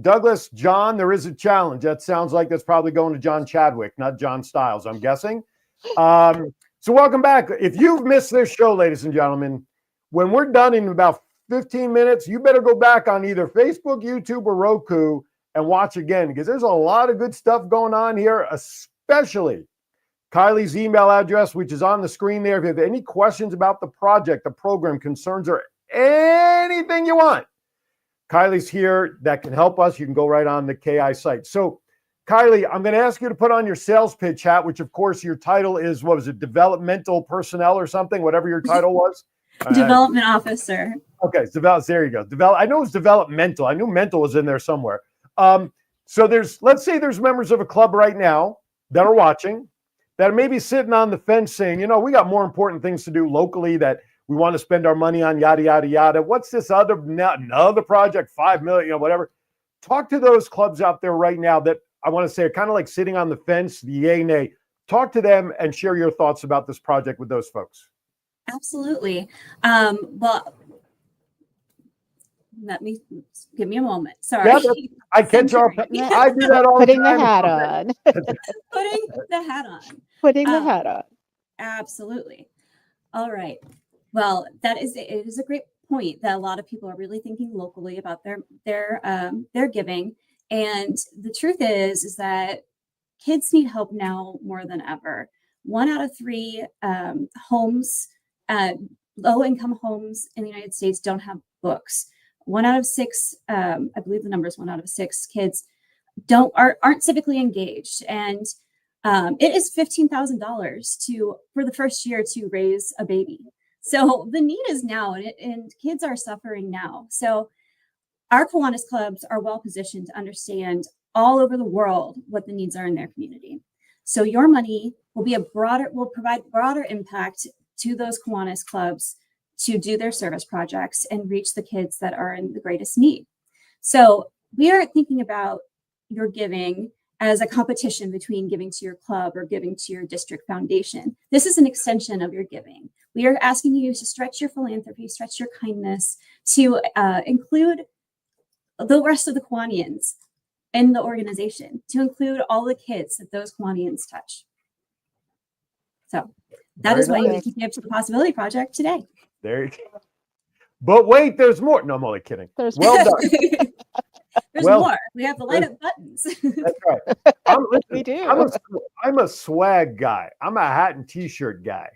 Douglas, John, there is a challenge. That sounds like that's probably going to John Chadwick, not John Stiles, I'm guessing. So welcome back. If you've missed this show, ladies and gentlemen, when we're done in about 15 minutes, you better go back on either Facebook, YouTube, or Roku and watch again, because there's a lot of good stuff going on here, especially Kylie's email address, which is on the screen there. If you have any questions about the project, the program, concerns, or anything you want, Kylie's here that can help us. You can go right on the KI site. So, Kylie, I'm going to ask you to put on your sales pitch hat, which, of course, your title is, what was it, developmental personnel or something, whatever your title was? Development officer. Okay, there you go. I know it was developmental. I knew mental was in there somewhere. So let's say there's members of a club right now that are watching, that are maybe sitting on the fence saying, we got more important things to do locally that we want to spend our money on, yada, yada, yada. What's this other project, 5 million, whatever. Talk to those clubs out there right now that I want to say are kind of like sitting on the fence, the yay, nay. Talk to them and share your thoughts about this project with those folks. Absolutely. Well, give me a moment. Sorry. Yeah, I catch off. I do that all the time. Putting the hat on. Putting the hat on. Putting the hat on. Absolutely. All right. Well, it is a great point that a lot of people are really thinking locally about their giving. And the truth is that kids need help now more than ever. 1 out of 3 homes, low-income homes in the United States don't have books. 1 out of 6, I believe the number is 1 out of 6 kids aren't civically engaged, and it is $15,000 for the first year to raise a baby. So the need is now, and kids are suffering now. So our Kiwanis clubs are well positioned to understand all over the world what the needs are in their community. So your money will provide broader impact to those Kiwanis clubs to do their service projects and reach the kids that are in the greatest need. So we aren't thinking about your giving as a competition between giving to your club or giving to your district foundation. This is an extension of your giving. We are asking you to stretch your philanthropy, stretch your kindness to include the rest of the Kiwanians in the organization, to include all the kids that those Kiwanians touch. So that is why you need to give to the Possibility Project today. There you go. But wait, there's more. No, I'm only kidding. Well done. There's more. We have the light up buttons. That's right. We do. I'm a swag guy. I'm a hat and t-shirt guy.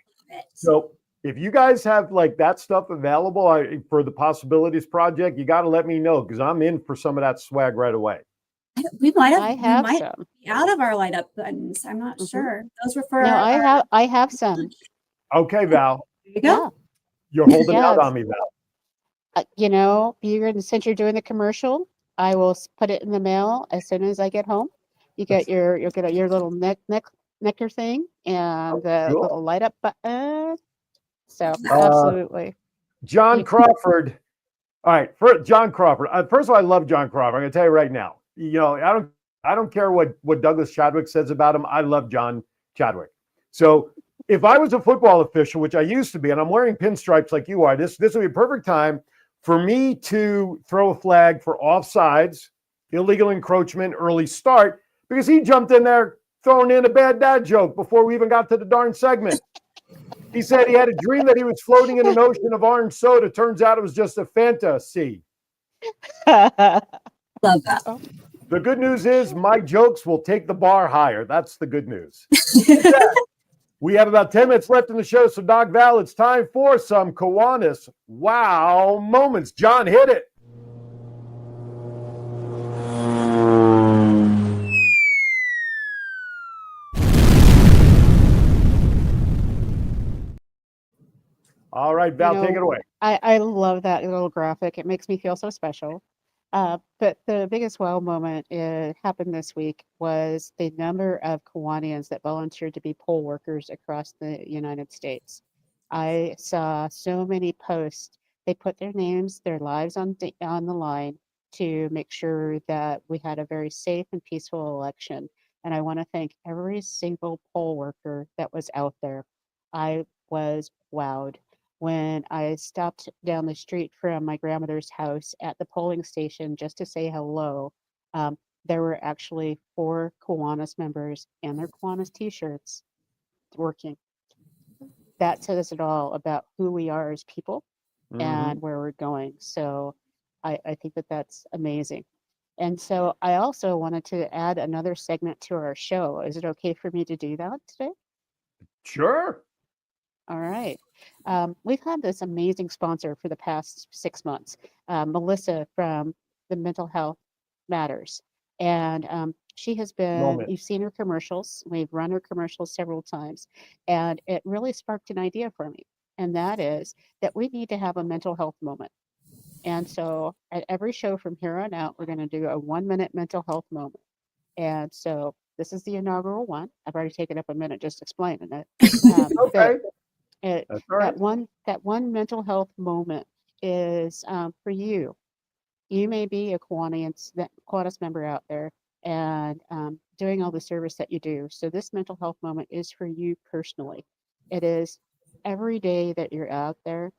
So if you guys have like that stuff available for the Possibilities Project, you got to let me know, because I'm in for some of that swag right away. We might some. be out of our light up buttons. I'm not sure. Those were for. No, I have some. Okay, Val. There you go. Yeah. You're holding out on me, Val. Since you're doing the commercial, I will put it in the mail as soon as I get home. You get your little necker thing and the little light up button. So absolutely. John Crawford. All right, John Crawford. First of all, I love John Crawford. I'm going to tell you right now. I don't care what Douglas Chadwick says about him. I love John Chadwick. So if I was a football official, which I used to be, and I'm wearing pinstripes like you are, this would be a perfect time for me to throw a flag for offsides, illegal encroachment, early start, because he jumped in there throwing in a bad dad joke before we even got to the darn segment. He said he had a dream that he was floating in an ocean of orange soda. Turns out it was just a fantasy. Love that. The good news is my jokes will take the bar higher. That's the good news. We have about 10 minutes left in the show. So, Doc Val, it's time for some Kiwanis wow moments. John, hit it. right, Val, take it away. I love that little graphic. It makes me feel so special. But the biggest wow moment happened this week was the number of Kiwanians that volunteered to be poll workers across the United States. I saw so many posts. They put their names, their lives on the line to make sure that we had a very safe and peaceful election. And I want to thank every single poll worker that was out there. I was wowed when I stopped down the street from my grandmother's house at the polling station just to say hello. There were actually 4 Kiwanis members and their Kiwanis t-shirts working. That says it all about who we are as people and where we're going. So I think that that's amazing. And so I also wanted to add another segment to our show. Is it okay for me to do that today? Sure. All right. We've had this amazing sponsor for the past 6 months, Melissa from the Mental Health Matters. And she has been, you've seen her commercials. We've run her commercials several times. And it really sparked an idea for me. And that is that we need to have a mental health moment. And so at every show from here on out, we're going to do a 1-minute mental health moment. And so this is the inaugural one. I've already taken up a minute just explaining it. Okay. That's right. That one mental health moment is for you. You may be a Kiwanis member out there and doing all the service that you do. So this mental health moment is for you personally. It is every day that you're out there,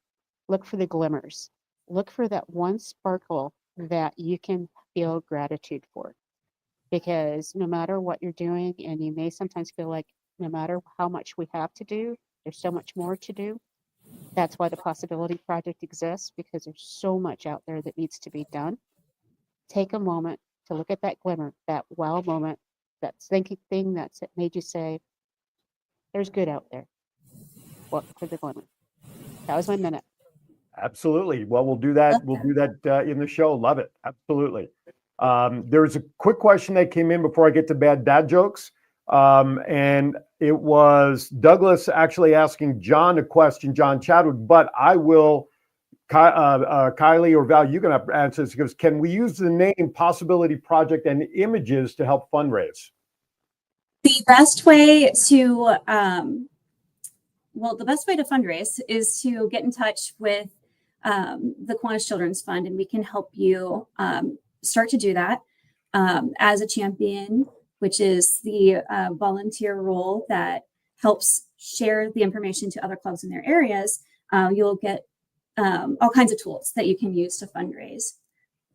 look for the glimmers. Look for that one sparkle that you can feel gratitude for. Because no matter what you're doing, and you may sometimes feel like no matter how much we have to do, there's so much more to do. That's why the Possibility Project exists, because there's so much out there that needs to be done. Take a moment to look at that glimmer, that wow moment, that thinking thing that's made you say, there's good out there. Look for the glimmer. That was my minute. Absolutely. Well, we'll do that. We'll do that in the show. Love it. Absolutely. There's a quick question that came in before I get to bad dad jokes. And it was Douglas actually asking John a question, John Chadwick, but I will, Kylie or Val, you can answer this. Because can we use the name Possibility Project and images to help fundraise? The best way to, the best way to fundraise is to get in touch with the Kiwanis Children's Fund, and we can help you start to do that as a champion, which is the volunteer role that helps share the information to other clubs in their areas. You'll get all kinds of tools that you can use to fundraise.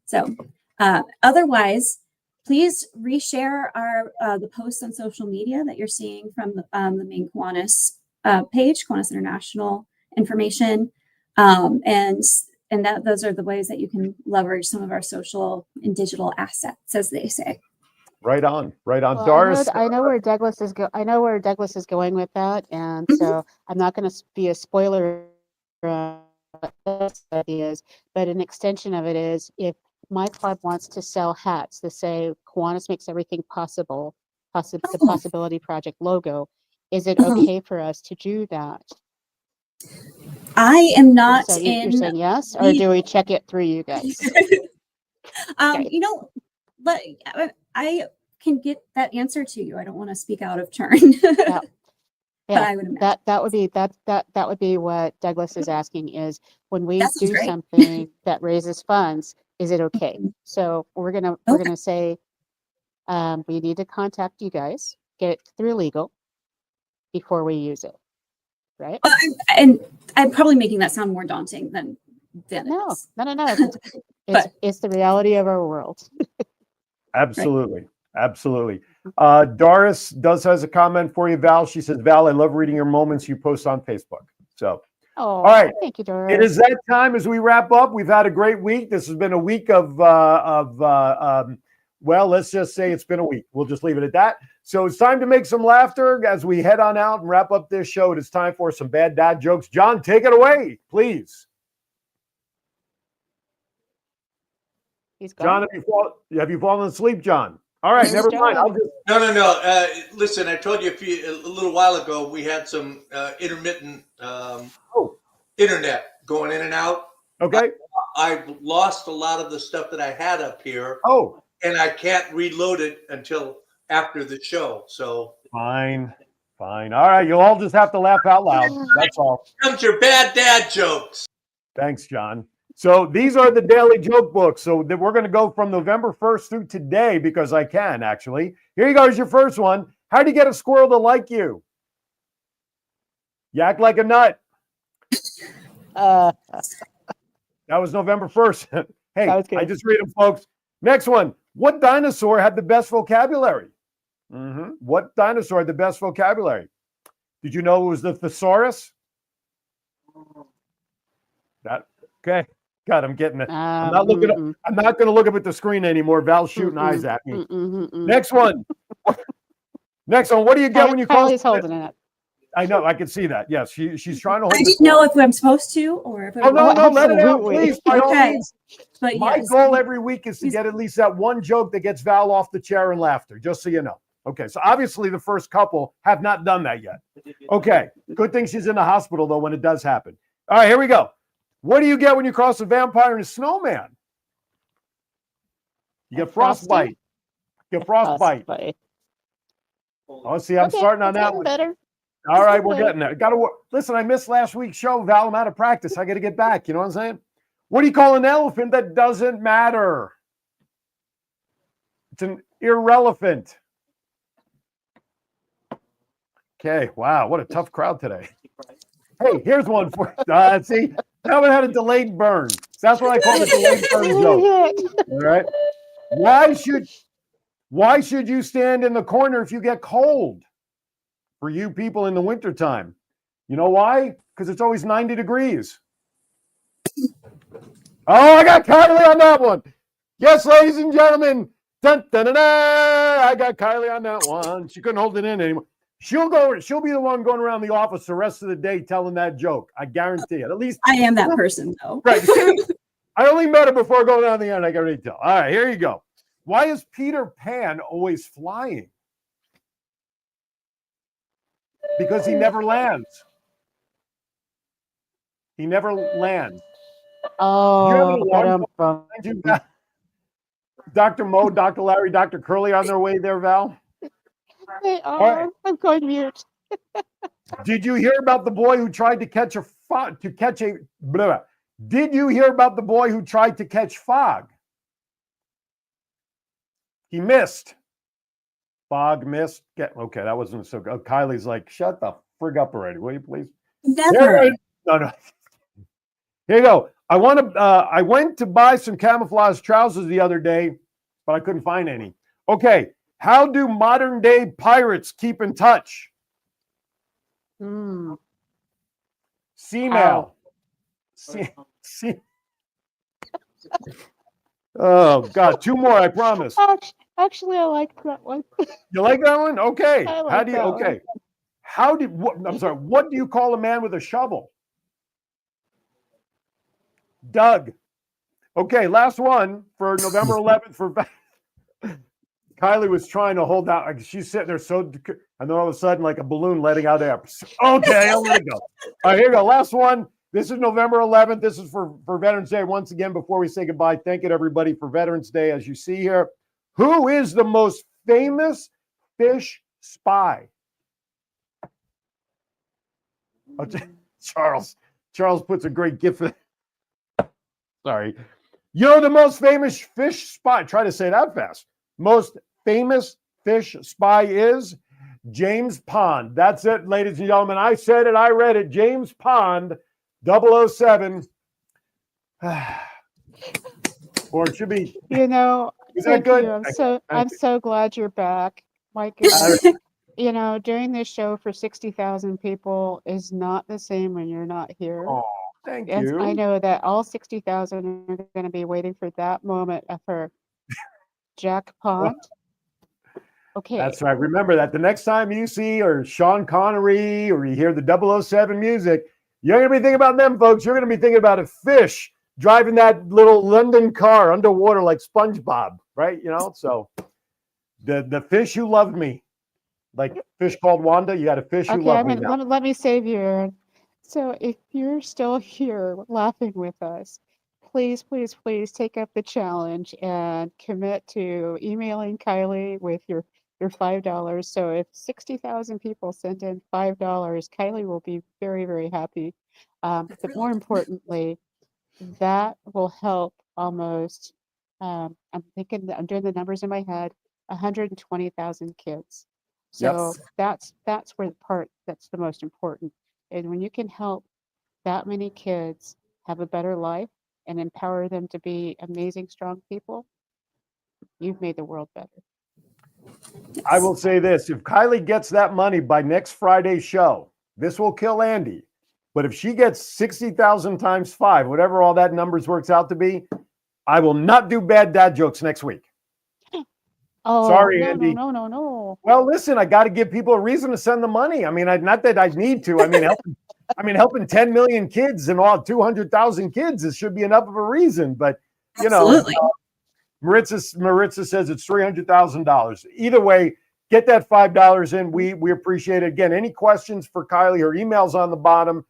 So otherwise, please reshare the posts on social media that you're seeing from the main Kiwanis page, Kiwanis International information. And that those are the ways that you can leverage some of our social and digital assets, as they say. Right on, right on. Well, Doris, I know where Douglas is I know where Douglas is going with that, and so I'm not going to be a spoiler ideas, but an extension of it is if my club wants to sell hats that say Kiwanis makes everything possible, the Possibility Project logo, is it okay for us to do that? I am not So in. You're saying yes, or do we check it through you guys? Okay. You know, but I can get that answer to you. I don't want to speak out of turn. Yeah. But I would imagine that would be what Douglas is asking is when we That sounds do great. something that raises funds, is it okay? So we're gonna say we need to contact you guys, get it through legal before we use it, right? And I'm probably making that sound more daunting than No. it is. It's the reality of our world. absolutely. Absolutely. Doris has a comment for you, Val. She says, Val, I love reading your moments you post on Facebook. So, Oh, all right. Thank you, Doris. It is that time as we wrap up. We've had a great week. This has been a week of well, let's just say it's been a week. We'll just leave it at that. So it's time to make some laughter as we head on out and wrap up this show. It is time for some bad dad jokes. John, take it away, please. He's gone. John, have you fallen asleep, John? All right, never mind. No. Listen, I told you a little while ago we had some intermittent internet going in and out. Okay. I lost a lot of the stuff that I had up here, Oh, and I can't reload it until after the show. So fine. Fine. All right. You'll all just have to laugh out loud. That's all. comes your bad dad jokes. Thanks, John. So these are the daily joke books. So that we're going to go from November 1st through today because I can actually. Here you go. Here's your first one. How do you get a squirrel to like you? You act like a nut. Uh, That was November 1st. Hey, That was good. I just read them, folks. Next one. What dinosaur had the best vocabulary? What dinosaur had the best vocabulary? Did you know it was the thesaurus? That okay. God, I'm getting it. I'm not looking. I'm not going to look up at the screen anymore. Val's shooting eyes at me. Next one. Next one. What do you get when you cross? Kylie's holding it. I know. I can see that. Yes, she's trying to hold. I didn't know if I'm supposed to or if I'm Oh no, let it out, Absolutely. please. By all Okay. means. But My yes, goal every week is to get at least that one joke that gets Val off the chair and laughter. Just so you know. Okay, so obviously the first couple have not done that yet. Okay, good thing she's in the hospital though when it does happen. All right, here we go. What do you get when you cross a vampire and a snowman? You get frostbite. You get frostbite. Oh, see, I'm starting on that one. Better. All right, we're getting there. Got to work. Listen, I missed last week's show, Val. I'm out of practice. I got to get back. You know what I'm saying? What do you call an elephant that doesn't matter? It's an irrelevant. Okay. Wow. What a tough crowd today. Hey, here's one for see. That one had a delayed burn. That's what I call a delayed burn joke. All right. Why should you stand in the corner if you get cold? For you people in the wintertime. You know why? Because it's always 90 degrees. Oh, I got Kylie on that one. Yes, ladies and gentlemen. Dun, dun, dun, dun. I got Kylie on that one. She couldn't hold it in anymore. She'll be the one going around the office the rest of the day telling that joke. I guarantee it. At least I am that person though. right. I only met her before going down the end. I can already tell. All right, here you go. Why is Peter Pan always flying? Because he never lands. He never lands. Oh, Dr. Mo, Dr. Larry, Dr. Curly on their way there, Val? they are. Right. I'm going mute. Did you hear about the boy who tried to catch Did you hear about the boy who tried to catch fog? He missed. Fog missed. Okay, that wasn't so good. Kylie's like, shut the frig up already, will you please? Never. No. Here you go. I went to buy some camouflage trousers the other day, but I couldn't find any. Okay, how do modern day pirates keep in touch? Sea-mail. Oh God, two more, I promise. Actually, I like that one. You like that one? Okay. I like How do you? that Okay. How did? I'm sorry. What do you call a man with a shovel? Doug. Okay. Last one for November 11th. For Kylie was trying to hold out. Like, she's sitting there and then all of a sudden, like a balloon letting out air. Okay, I'll let it go. All right, here you go. Last one. This is November 11th. This is for Veterans Day. Once again, before we say goodbye, thank you to everybody for Veterans Day. As you see here, who is the most famous fish spy? Oh, Charles puts a great gift. Sorry. You're the most famous fish spy. Try to say that fast. Most famous fish spy is James Pond. That's it, ladies and gentlemen. I said it. I read it. James Pond, 007. Or it should be. You know, Is that good? I'm so glad you're back, Mike. You know, doing this show for 60,000 people is not the same when you're not here. Oh, thank And you. I know that all 60,000 are going to be waiting for that moment for Jack Pond. Okay. That's right. Remember that the next time you see or Sean Connery or you hear the 007 music, you're going to be thinking about them, folks. You're going to be thinking about a fish driving that little London car underwater like SpongeBob, right? You know, so the fish who loved me, like fish called Wanda. You got a fish who loved me. Let me save you, Aaron. So if you're still here laughing with us, please, please, please take up the challenge and commit to emailing Kylie with your $5. So if 60,000 people send in $5, Kylie will be very, very happy. But more importantly, that will help almost, I'm thinking, I'm doing the numbers in my head, 120,000 kids. So that's where the part that's the most important. And when you can help that many kids have a better life and empower them to be amazing, strong people, you've made the world better. I will say this, if Kylie gets that money by next Friday's show, this will kill Andy. But if she gets 60,000 times 5, whatever all that numbers works out to be, I will not do bad dad jokes next week. Oh, Sorry, no, Andy. no. Well, listen, I got to give people a reason to send the money. I mean, not that I need to. I mean, helping 10 million kids and all 200,000 kids, it should be enough of a reason. But, you Absolutely. know, Maritza says it's $300,000. Either way, get that $5 in. We appreciate it. Again, any questions for Kylie, her email's on the bottom.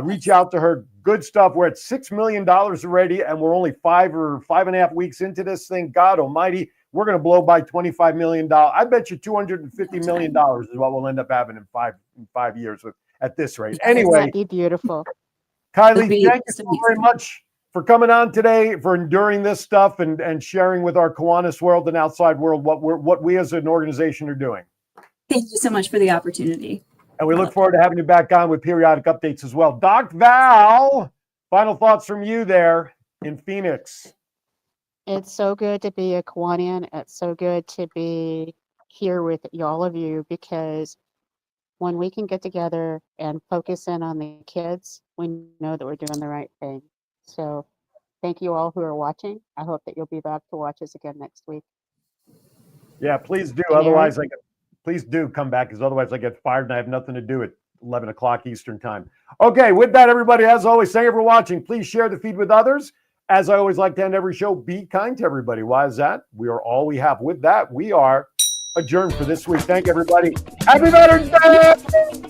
Reach out to her. Good stuff. We're at $6 million already, and we're only 5 or 5.5 weeks into this thing. God almighty, we're going to blow by $25 million. I bet you $250 million is what we'll end up having in five years at this rate. Anyway, That'd be beautiful. Kylie, thank you so very much for coming on today, for enduring this stuff and sharing with our Kiwanis world and outside world what we as an organization are doing. Thank you so much for the opportunity. And we look forward to having you back on with periodic updates as well. Doc Val, final thoughts from you there in Phoenix. It's so good to be a Kiwanian. It's so good to be here with all of you, because when we can get together and focus in on the kids, we know that we're doing the right thing. So thank you all who are watching. I hope that you'll be back to watch us again next week. Yeah, please do. And Otherwise, please do come back, because otherwise I get fired and I have nothing to do at 11 o'clock Eastern time. Okay, with that, everybody, as always, thank you for watching. Please share the feed with others. As I always like to end every show, be kind to everybody. Why is that? We are all we have. With that, we are adjourned for this week. Thank you, everybody. Happy Veterans Day!